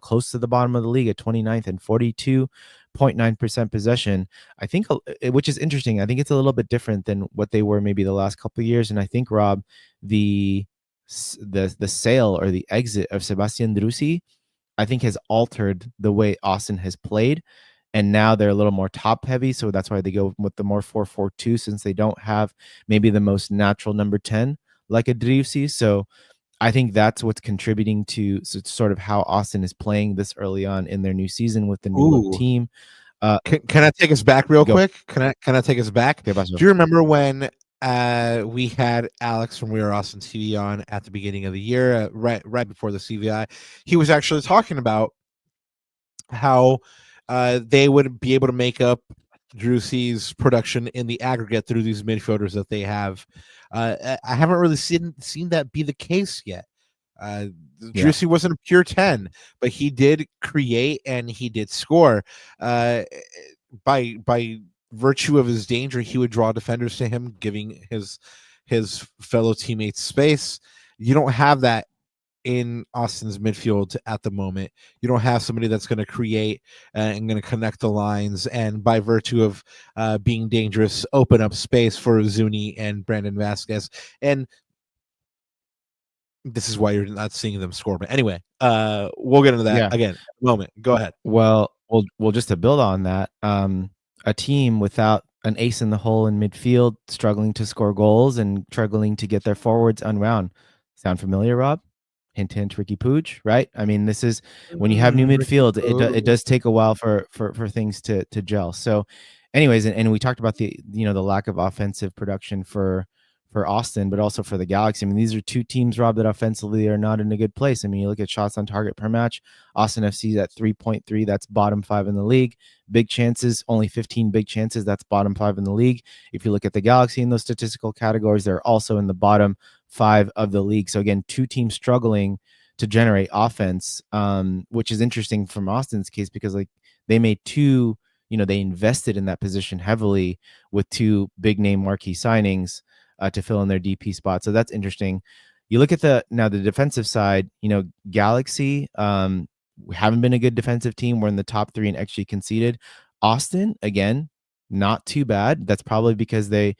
close to the bottom of the league at 29th and 42.9% possession. I think, which is interesting. I think it's a little bit different than what they were maybe the last couple of years. And I think, Rob, the sale or the exit of Sebastian Drusi, I think, has altered the way Austin has played. And now they're a little more top heavy. So that's why they go with the more 4-4-2, since they don't have maybe the most natural number 10 like a Driussi. So I think that's what's contributing to sort of how Austin is playing this early on in their new season with the new team. Can I take us back real quick? Can I take us back? Do you remember when we had Alex from We Are Austin TV on at the beginning of the year, right before the CVI? He was actually talking about how they would be able to make up Drusi's production in the aggregate through these midfielders that they have. I haven't really seen that be the case yet. Drusi wasn't a pure 10, but he did create and he did score. By virtue of his danger, he would draw defenders to him, giving his fellow teammates space. You don't have that in Austin's midfield at the moment. You don't have somebody that's going to create and going to connect the lines, and by virtue of being dangerous, open up space for Zuni and Brandon Vasquez. And this is why you're not seeing them score. But anyway, we'll get into that again in a moment. Go ahead. Well, just to build on that, a team without an ace in the hole in midfield, struggling to score goals and struggling to get their forwards unwound. Sound familiar, Rob? Hint, hint, Ricky Pooch, right? I mean, this is when you have new midfield, it does take a while for things to gel. So anyways, and we talked about the lack of offensive production for Austin, but also for the Galaxy. I mean, these are two teams, Rob, that offensively are not in a good place. I mean, you look at shots on target per match, Austin FC is at 3.3. That's bottom 5 in the league. Big chances, only 15 big chances. That's bottom 5 in the league. If you look at the Galaxy in those statistical categories, they're also in the bottom 5 of the league. So again, two teams struggling to generate offense, which is interesting from Austin's case, because like they made two, they invested in that position heavily with two big name marquee signings to fill in their DP spot. So that's interesting. You look at the defensive side, Galaxy, we haven't been a good defensive team. We're in the top 3 in XG conceded. Austin, again, not too bad. That's probably because they've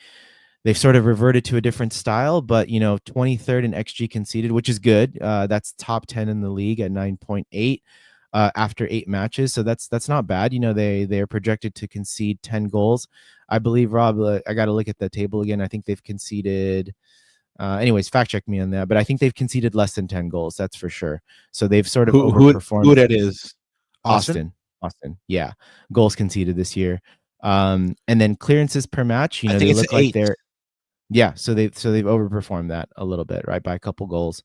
sort of reverted to a different style, but 23rd in XG conceded, which is good. That's top 10 in the league at 9.8 after 8 matches. So that's not bad. They are projected to concede 10 goals. I believe, Rob, I got to look at the table again. I think they've conceded, anyways, fact check me on that, but I think they've conceded less than 10 goals. That's for sure. So they've sort of overperformed. Who that is? Austin. Yeah. Goals conceded this year. And then clearances per match, I think they it's look like 8. they're so they've overperformed that a little bit, right, by a couple goals.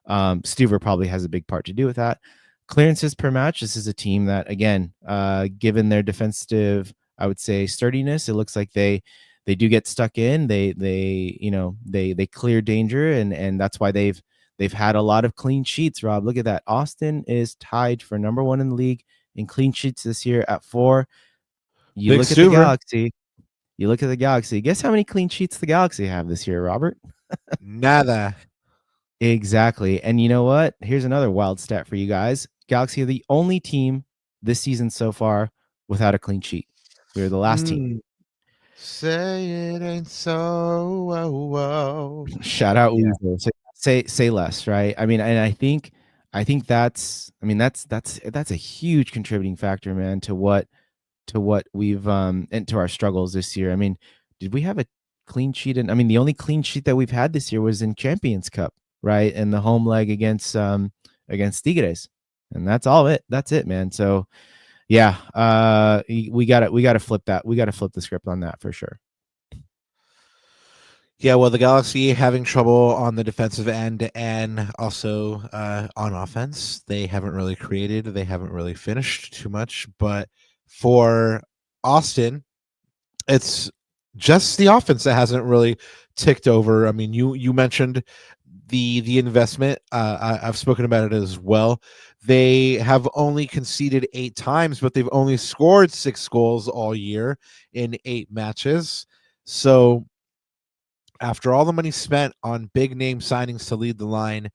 Stuver probably has a big part to do with that. Clearances per match. This is a team that, again, given their defensive, I would say, sturdiness, it looks like they do get stuck in. They clear danger, and that's why they've had a lot of clean sheets. Rob, look at that. Austin is tied for number 1 in the league in clean sheets this year at 4. You Big look at the Stuver. Galaxy. You look at the Galaxy. Guess how many clean sheets the Galaxy have this year, Robert? Nada. Exactly. And you know what? Here's another wild stat for you guys. Galaxy are the only team this season so far without a clean sheet. We were the last team. Say it ain't so. Shout out Yeah. Weasel. Say less, right? I mean, and I think that's a huge contributing factor, man, to what we've and to our struggles this year. I mean, did we have a clean sheet? And I mean, the only clean sheet that we've had this year was in Champions Cup, right? And the home leg against Tigres. And that's it, man. So yeah, we gotta flip that. We gotta flip the script on that for sure. Yeah, well, the Galaxy having trouble on the defensive end and also on offense. They haven't really created. They haven't really finished too much. But for Austin, it's just the offense that hasn't really ticked over. I mean, you mentioned the investment. I've spoken about it as well. They have only conceded 8 times, but they've only scored 6 goals all year in 8 matches. So after all the money spent on big name signings to lead the line,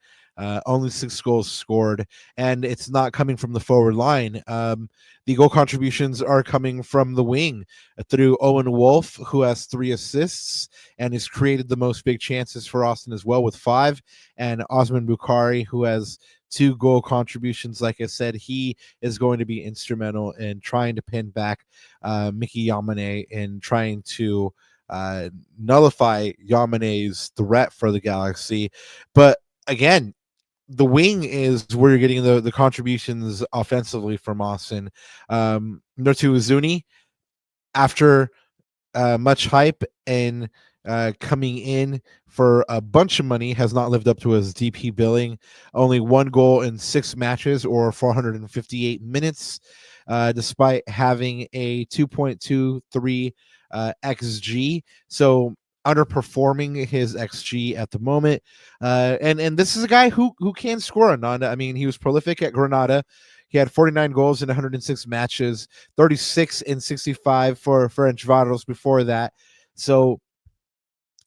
only 6 goals scored, and it's not coming from the forward line. The goal contributions are coming from the wing through Owen Wolf, who has 3 assists and has created the most big chances for Austin as well with 5, and Osman Bukhari, who has 2 goal contributions. Like I said, he is going to be instrumental in trying to pin back Mickey Yamane and trying to nullify Yamane's threat for the Galaxy. But again, the wing is where you're getting the contributions offensively from Austin. Nortu Uzuni, after much hype and coming in for a bunch of money, has not lived up to his DP billing. Only 1 goal in 6 matches or 458 minutes, despite having a 2.23 XG. So underperforming his XG at the moment. And this is a guy who can score, Ananda. I mean, he was prolific at Granada. He had 49 goals in 106 matches, 36 in 65 for Enchivados before that. So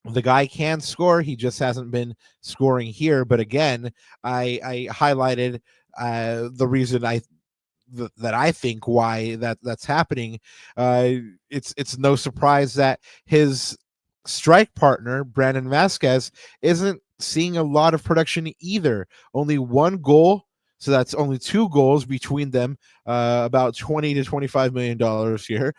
the guy can score. He just hasn't been scoring here. But again, I highlighted the reason that I think why that's happening. It's no surprise that his strike partner Brandon Vasquez isn't seeing a lot of production either. Only 1 goal, so that's only 2 goals between them. About $20 to $25 million here.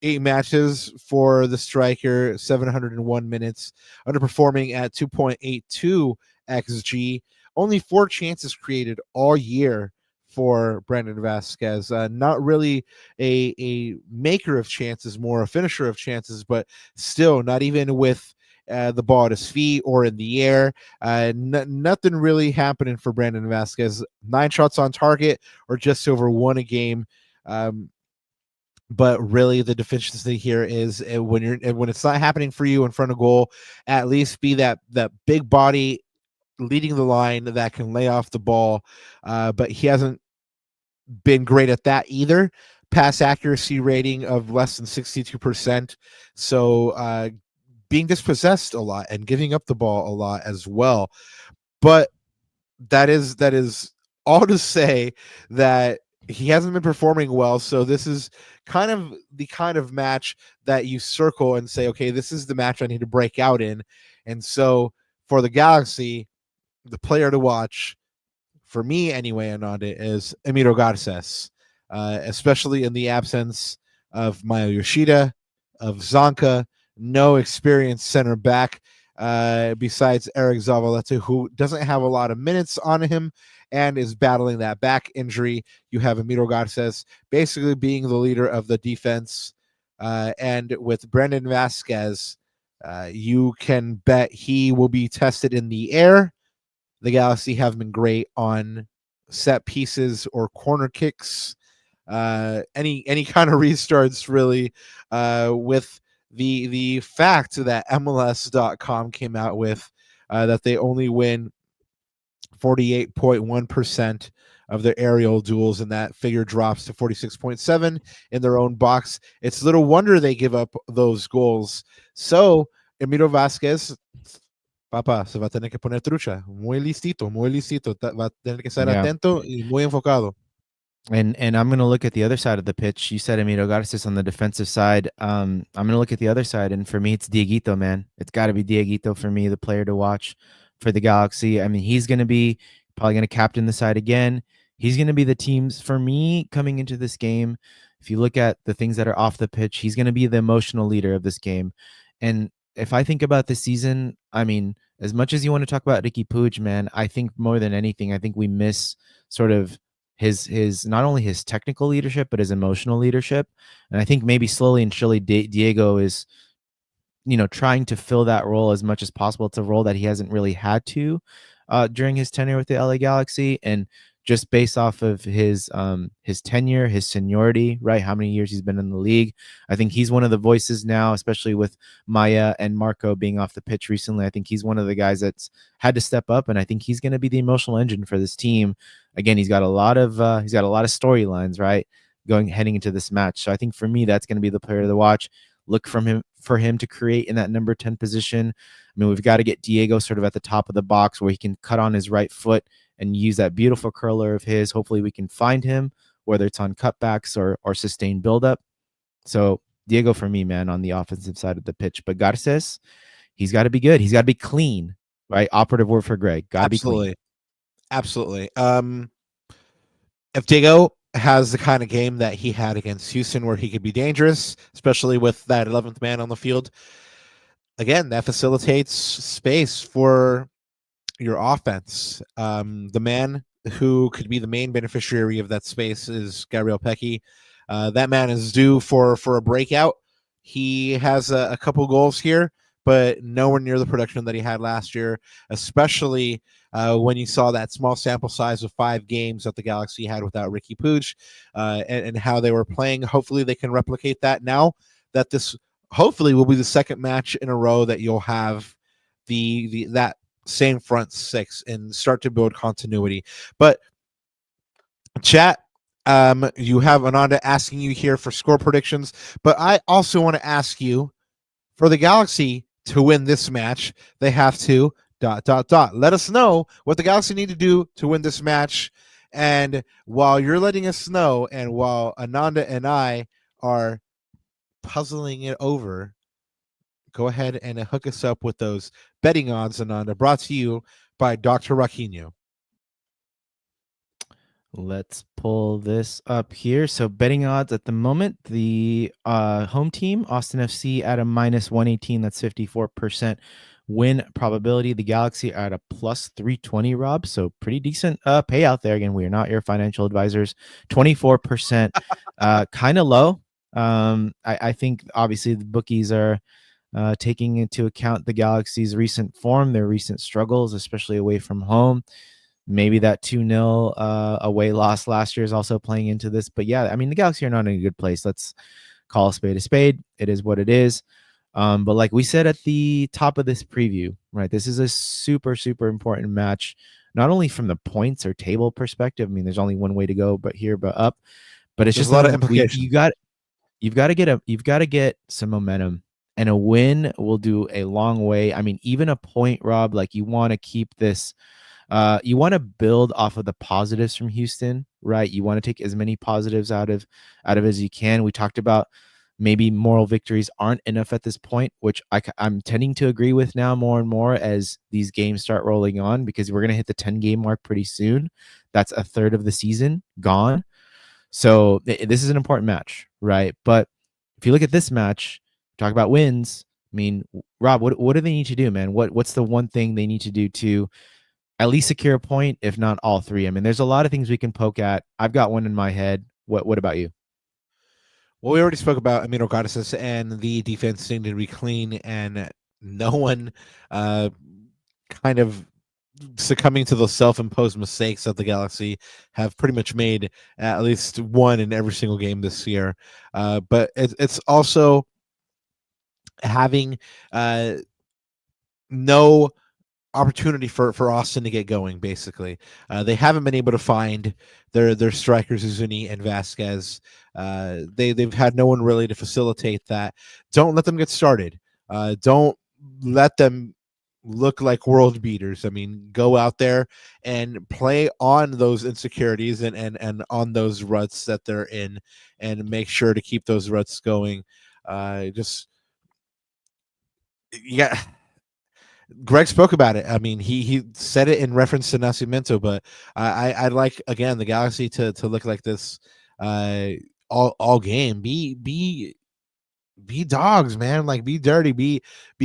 8 matches for the striker, 701 minutes, underperforming at 2.82 xG. Only 4 chances created all year for Brandon Vasquez. Not really a maker of chances, more a finisher of chances, but still not even with the ball at his feet or in the air. Nothing really happening for Brandon Vasquez. 9 shots on target or just over 1 a game. But really, the deficiency here is when it's not happening for you in front of goal, at least be that big body leading the line that can lay off the ball. But he hasn't been great at that either. Pass accuracy rating of less than 62%. So being dispossessed a lot and giving up the ball a lot as well. But that is all to say that he hasn't been performing well. So this is kind of the kind of match that you circle and say, okay, this is the match I need to break out in. And so for the Galaxy, the player to watch, for me anyway, Ananda, is Emiro Garces, especially in the absence of Mayo Yoshida, of Zonka, no experienced center back besides Eric Zavaleta, who doesn't have a lot of minutes on him and is battling that back injury. You have Emiro Garces basically being the leader of the defense. And with Brandon Vasquez, you can bet he will be tested in the air. The Galaxy have been great on set pieces or corner kicks, any kind of restarts really, with the fact that MLS.com came out with that they only win 48.1% of their aerial duels, and that figure drops to 46.7 in their own box. It's little wonder they give up those goals. So Emilio Vasquez, papá, se va a tener que poner trucha, muy listito, va a tener que estar Yeah. atento y muy enfocado. And I'm going to look at the other side of the pitch. You said Emilio Garces on the defensive side. I'm going to look at the other side, and for me, it's Dieguito, man. It's got to be Dieguito for me, the player to watch for the Galaxy. I mean, he's going to be probably going to captain the side again. He's going to be the team's, for me, coming into this game. If you look at the things that are off the pitch, he's going to be the emotional leader of this game. And if I think about this season, I mean, as much as you want to talk about Ricky Puig, man, I think more than anything, I think we miss sort of his not only his technical leadership but his emotional leadership. And I think maybe slowly and surely Diego is trying to fill that role as much as possible. It's a role that he hasn't really had to during his tenure with the LA Galaxy, and just based off of his tenure, his seniority, right? How many years he's been in the league. I think he's one of the voices now, especially with Maya and Marco being off the pitch recently. I think he's one of the guys that's had to step up, and I think he's going to be the emotional engine for this team. Again, he's got a lot of storylines, right? Heading into this match. So I think for me, that's going to be the player to watch. Look for him to create in that number 10 position. I mean, we've got to get Diego sort of at the top of the box where he can cut on his right foot and use that beautiful curler of his. Hopefully we can find him, whether it's on cutbacks or sustained buildup. So Diego for me, man, on the offensive side of the pitch. But Garces, he's got to be good. He's got to be clean, right? Operative word for Greg. Got to be clean. Absolutely. If Diego has the kind of game that he had against Houston where he could be dangerous, especially with that 11th man on the field, again, that facilitates space for your offense. The man who could be the main beneficiary of that space is Gabriel Pecci. That man is due for a breakout. He has a couple goals here, but nowhere near the production that he had last year, especially when you saw that small sample size of 5 games that the Galaxy had without Ricky Puig, and how they were playing. Hopefully they can replicate that now that this hopefully will be the second match in a row that you'll have that same front six and start to build continuity. But chat, you have Ananda asking you here for score predictions, but I also want to ask you, for the Galaxy to win this match, they have to ... Let us know what the Galaxy need to do to win this match. And while you're letting us know, and while Ananda and I are puzzling it over, go ahead and hook us up with those betting odds, Ananda, brought to you by Dr. Raquinho. Let's pull this up here. So betting odds at the moment, the home team, Austin FC, at a minus 118. That's 54% win probability. The Galaxy are at a plus 320, Rob. So pretty decent payout there. Again, we are not your financial advisors. 24%, kind of low. I think obviously the bookies are taking into account the Galaxy's recent form, their recent struggles, especially away from home. Maybe that 2-0 away loss last year is also playing into this. But yeah, I mean, the Galaxy are not in a good place. Let's call a spade a spade. It is what it is. But like we said at the top of this preview, right, this is a super, super important match, not only from the points or table perspective. I mean, there's only one way to go, but up. But it's There's just a lot of implications. You've got to get some momentum, and a win will do a long way. I mean, even a point, Rob, like you want to keep this. You want to build off of the positives from Houston, right? You want to take as many positives out of as you can. We talked about maybe moral victories aren't enough at this point, which I'm tending to agree with now more and more as these games start rolling on, because we're going to hit the 10-game mark pretty soon. That's a third of the season gone. So this is an important match, right? But if you look at this match, talk about wins. I mean, Rob, what do they need to do, man? What's the one thing they need to do to at least secure a point, if not all three? I mean, there's a lot of things we can poke at. I've got one in my head. What about you? Well, we already spoke about Amino Goddesses and the defense needing to be clean, and no one kind of succumbing to those self-imposed mistakes that the Galaxy have pretty much made at least one in every single game this year. But it's also having no opportunity for Austin to get going. Basically, they haven't been able to find their strikers Uzuni and Vasquez. They've had no one really to facilitate that. Don't let them get started. Don't let them look like world beaters. I mean, go out there and play on those insecurities and on those ruts that they're in, and make sure to keep those ruts going. Just yeah, Greg spoke about it. I mean, he said it in reference to Nascimento, but I'd like again the Galaxy to look like this uh, all game. Be dogs, man. Like be dirty, be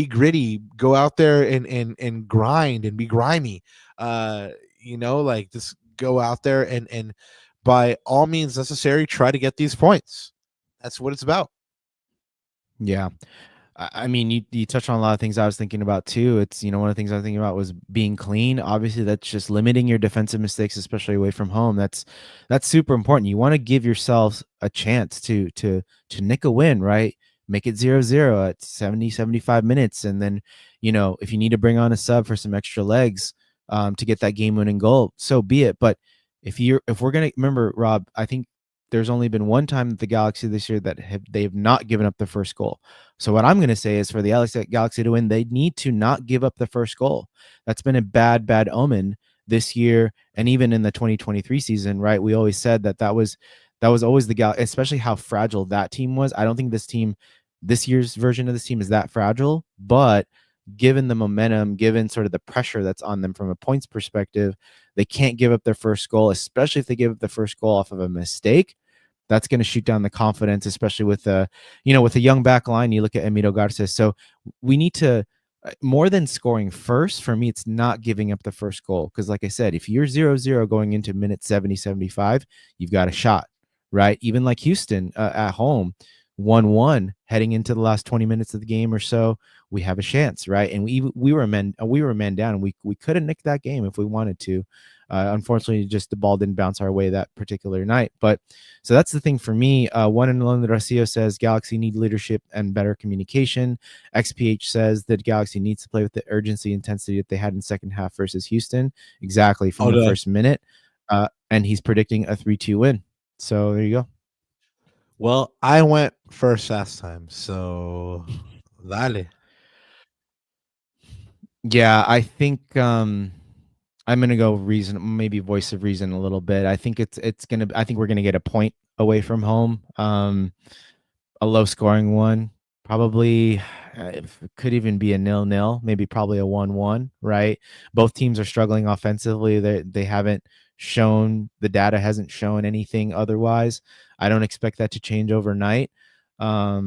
gritty. Go out there and grind and be grimy. Like just go out there and by all means necessary try to get these points. That's what it's about. Yeah. I mean, you touched on a lot of things I was thinking about too. It's, one of the things I was thinking about was being clean. Obviously, that's just limiting your defensive mistakes, especially away from home. That's super important. You want to give yourselves a chance to nick a win, right? Make it 0-0 at 70, 75 minutes. And then, if you need to bring on a sub for some extra legs to get that game winning goal, so be it. But if we're going to remember, Rob, I think there's only been one time that the Galaxy this year that they've not given up the first goal. So what I'm going to say is for the Galaxy to win, they need to not give up the first goal. That's been a bad omen this year, and even in the 2023 season, right? We always said that was always the Galaxy, especially how fragile that team was. I don't think this year's version of this team is that fragile, but given the momentum, given sort of the pressure that's on them from a points perspective, they can't give up their first goal, especially if they give up the first goal off of a mistake. That's going to shoot down the confidence, especially with a young back line. You look at Emilio Garces. So we need to, more than scoring first, for me, it's not giving up the first goal. Because like I said, if you're 0-0 going into minute 70, 75, you've got a shot, right? Even like Houston at home, 1-1 heading into the last 20 minutes of the game or so, we have a chance, right? And we were a man down, and we could have nicked that game if we wanted to. Unfortunately, just the ball didn't bounce our way that particular night. But so that's the thing for me. One and Alone Rocio says Galaxy need leadership and better communication. XPH says that Galaxy needs to play with the urgency, intensity that they had in second half versus Houston. Exactly from the first minute. And he's predicting a 3-2 win. So there you go. Well, I went first last time, so dale. Yeah, I think I'm gonna go reason, maybe voice of reason a little bit. I think I think we're gonna get a point away from home. A low scoring one, probably. It could even be a 0-0, maybe probably a 1-1. Right? Both teams are struggling offensively. They haven't shown, the data hasn't shown anything otherwise. I don't expect that to change overnight. But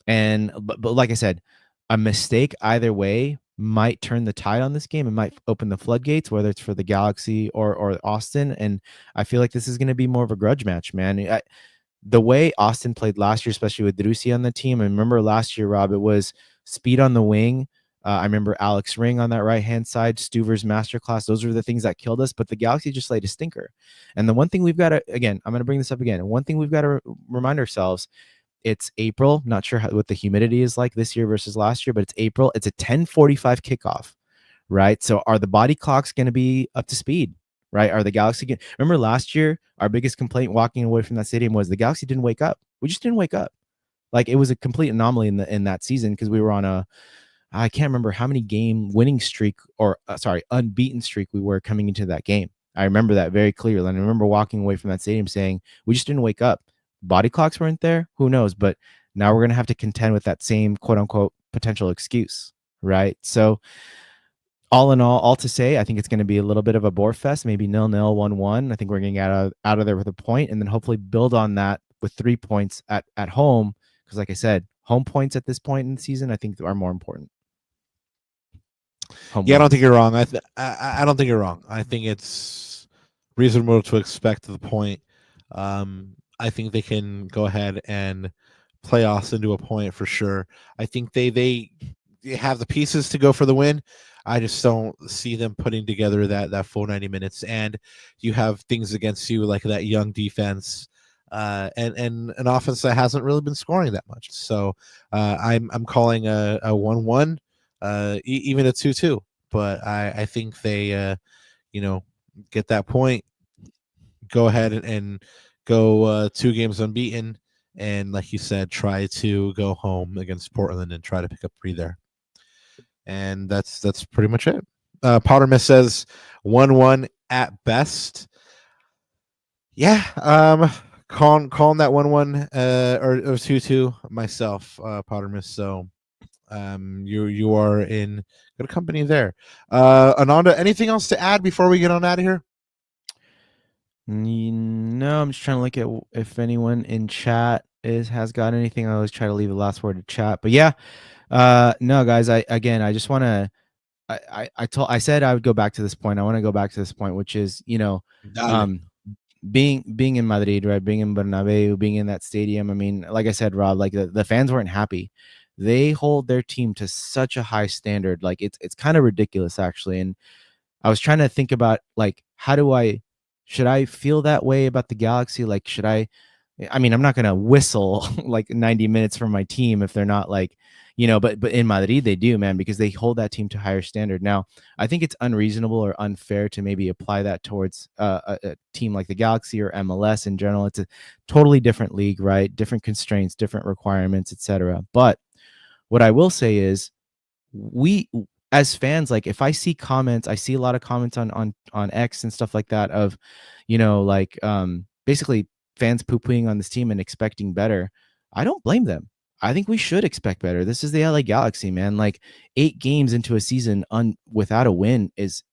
like I said, a mistake either way might turn the tide on this game. It might open the floodgates, whether it's for the Galaxy or Austin. And I feel like this is going to be more of a grudge match, man. The way Austin played last year, especially with Drusi on the team. I remember last year, Rob, it was speed on the wing. I remember Alex Ring on that right-hand side, Stuver's masterclass. Those are the things that killed us, but the Galaxy just laid a stinker. And the one thing we've got to, again, I'm going to bring this up again. One thing we've got to remind ourselves, it's April. Not sure what the humidity is like this year versus last year, but it's April. It's a 10:45 kickoff, right? So are the body clocks going to be up to speed, right? Are the Galaxy remember last year, our biggest complaint walking away from that stadium was the Galaxy didn't wake up. We just didn't wake up. Like it was a complete anomaly in that season because we were on I can't remember how many game winning streak or unbeaten streak we were coming into that game. I remember that very clearly. And I remember walking away from that stadium saying, we just didn't wake up. Body clocks weren't there. Who knows? But now we're going to have to contend with that same quote unquote potential excuse. Right. So all in all to say, I think it's going to be a little bit of a bore fest, maybe 0-0, 1-1. I think we're going to get out of there with a point and then hopefully build on that with 3 points at home. Because like I said, home points at this point in the season, I think are more important. I don't think you're wrong. I don't think you're wrong. I think it's reasonable to expect the point. I think they can go ahead and play Austin to a point for sure. I think they have the pieces to go for the win. I just don't see them putting together that full 90 minutes. And you have things against you like that young defense, and an offense that hasn't really been scoring that much. So I'm calling a 1-1, even a 2-2. But I think they get that point, go ahead and go 2 games unbeaten, and like you said, try to go home against Portland and try to pick up 3 there. And that's pretty much it. Pottermist says 1-1 at best. Yeah, calling that 1-1 or 2-2 myself, Pottermist. So you are in good company there. Ananda, anything else to add before we get on out of here? No, I'm just trying to look at if anyone in chat has got anything. I always try to leave the last word to chat. But yeah, no, guys. I just want to. I said I would go back to this point. I want to go back to this point, which is being in Madrid, right? Being in Bernabeu, being in that stadium. I mean, like I said, Rob, like the fans weren't happy. They hold their team to such a high standard. Like it's kind of ridiculous, actually. And I was trying to think about like should I feel that way about the Galaxy? Like, I mean, I'm not going to whistle like 90 minutes for my team if they're not like, but in Madrid they do, man, because they hold that team to higher standard. Now, I think it's unreasonable or unfair to maybe apply that towards a team like the Galaxy or MLS in general. It's a totally different league, right? Different constraints, different requirements, etc. But what I will say is we as fans, like if I see comments, I see a lot of comments on X and stuff like that of, basically fans poo-pooing on this team and expecting better. I don't blame them. I think we should expect better. This is the LA Galaxy, man. Like 8 games into a season without a win is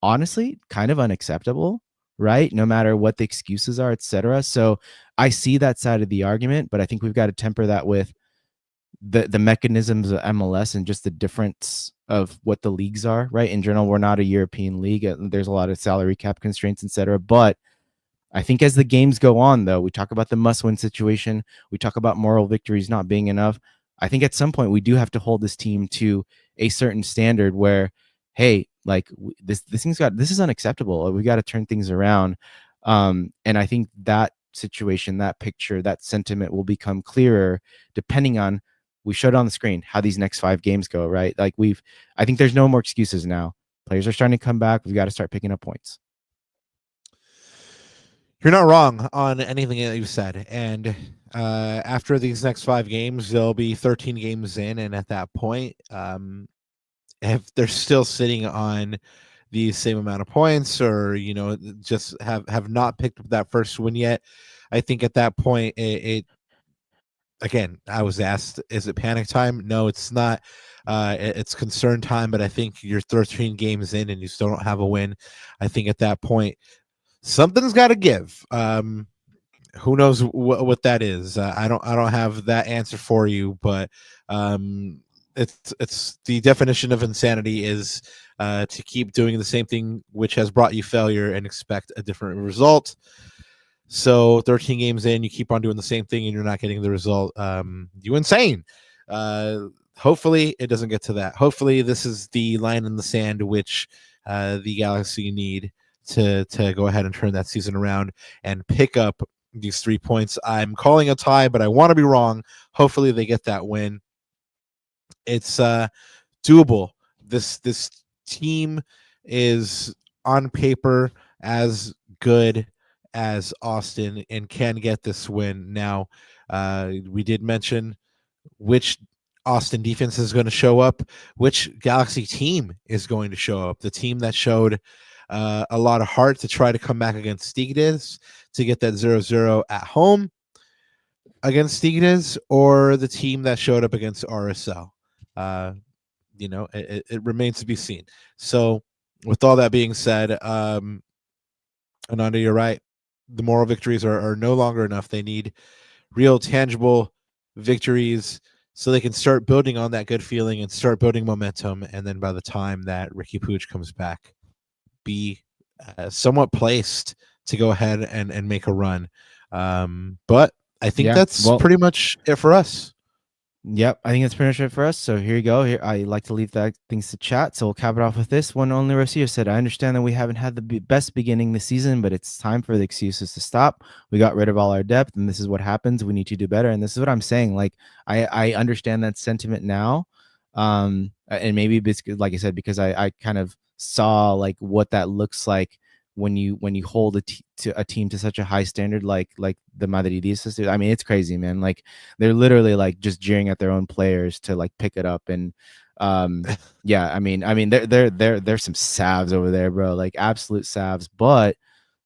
honestly kind of unacceptable, right? No matter what the excuses are, etc. So I see that side of the argument, but I think we've got to temper that with the mechanisms of MLS and just the difference of what the leagues are, right? In general, we're not a European league. There's a lot of salary cap constraints, etc. But I think as the games go on, though, we talk about the must-win situation. We talk about moral victories not being enough. I think at some point we do have to hold this team to a certain standard where, hey, like this is unacceptable. We got to turn things around. And I think that situation, that picture, that sentiment will become clearer depending on, we showed on the screen how these next 5 games go, right? Like I think there's no more excuses now. Players are starting to come back. We've got to start picking up points. You're not wrong on anything that you said. And after these next 5 games, there'll be 13 games in. And at that point, if they're still sitting on the same amount of points or, just have not picked up that first win yet, I think at that point, again, I was asked, is it panic time? No, it's not. It's concern time, but I think you're 13 games in and you still don't have a win. I think at that point, something's got to give. Who knows what that is? I don't have that answer for you, but it's the definition of insanity is to keep doing the same thing which has brought you failure and expect a different result. So 13 games in, you keep on doing the same thing and you're not getting the result. You insane. Hopefully it doesn't get to that. Hopefully this is the line in the sand which the Galaxy need to go ahead and turn that season around and pick up these 3 points. I'm calling a tie, but I want to be wrong. Hopefully they get that win. It's doable. This team is on paper as good as Austin and can get this win. Now, we did mention which Austin defense is going to show up, which Galaxy team is going to show up. The team that showed a lot of heart to try to come back against Tigres to get that 0-0 at home against Tigres, or the team that showed up against RSL. It remains to be seen. So with all that being said, Ananda, you're right. The moral victories are no longer enough. They need real tangible victories so they can start building on that good feeling and start building momentum. And then by the time that Ricky Puig comes back, be somewhat placed to go ahead and make a run. But I think Yeah, that's well, pretty much it for us. yep, I think that's pretty much it for us. So here you go. Here, I like to leave that things to chat. So we'll cap it off with this one. Only Rocio said, "I understand that we haven't had the best beginning this season, but it's time for the excuses to stop. We got rid of all our depth, and this is what happens. We need to do better." And this is what I'm saying. Like I understand that sentiment now, and maybe it's like I said, because I kind of saw like what that looks like when you hold a team to such a high standard like the Madridistas do. I mean, it's crazy, man. Like they're literally like just jeering at their own players to like pick it up. And yeah, I mean there's some salves over there, bro, like absolute salves. But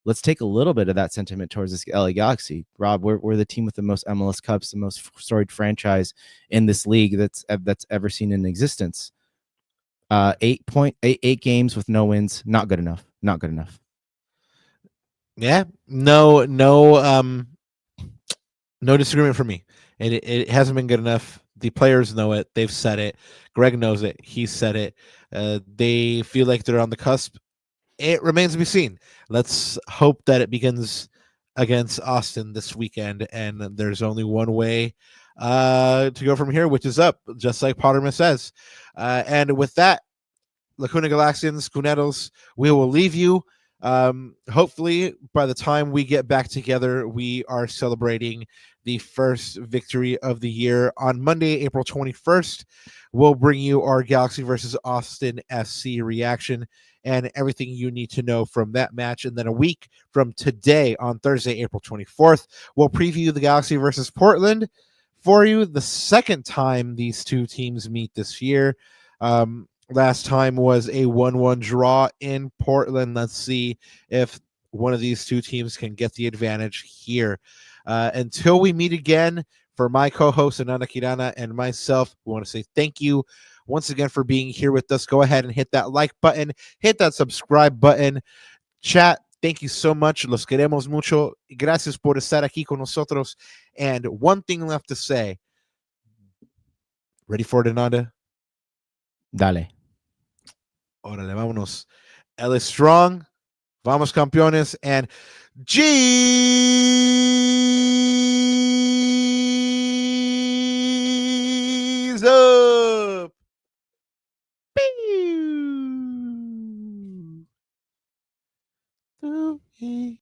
let's take a little bit of that sentiment towards this LA Galaxy. Rob, we're the team with the most MLS Cups, the most storied franchise in this league that's ever seen in existence. 8 games with no wins, not good enough. Not good enough. Yeah, no disagreement for me. It hasn't been good enough. The players know it. They've said it. Greg knows it. He said it. They feel like they're on the cusp. It remains to be seen. Let's hope that it begins against Austin this weekend, and there's only one way to go from here, which is up, just like Potterman says. And with that, Lacuna Galaxians, Cuneros, we will leave you. Hopefully, by the time we get back together, we are celebrating the first victory of the year on Monday, April 21st. We'll bring you our Galaxy versus Austin SC reaction and everything you need to know from that match. And then a week from today, on Thursday, April 24th, we'll preview the Galaxy versus Portland for you, the second time these two teams meet this year. Last time was a 1-1 draw in Portland. Let's see if one of these two teams can get the advantage here. Until we meet again, for my co-host Ananda Kirana and myself, we want to say thank you once again for being here with us. Go ahead and hit that like button, hit that subscribe button. Chat, thank you so much. Los queremos mucho. Gracias por estar aquí con nosotros. And one thing left to say. Ready for it, Ananda? Dale. Órale, vámonos. L is strong. Vamos, campeones. And G's up. Pew.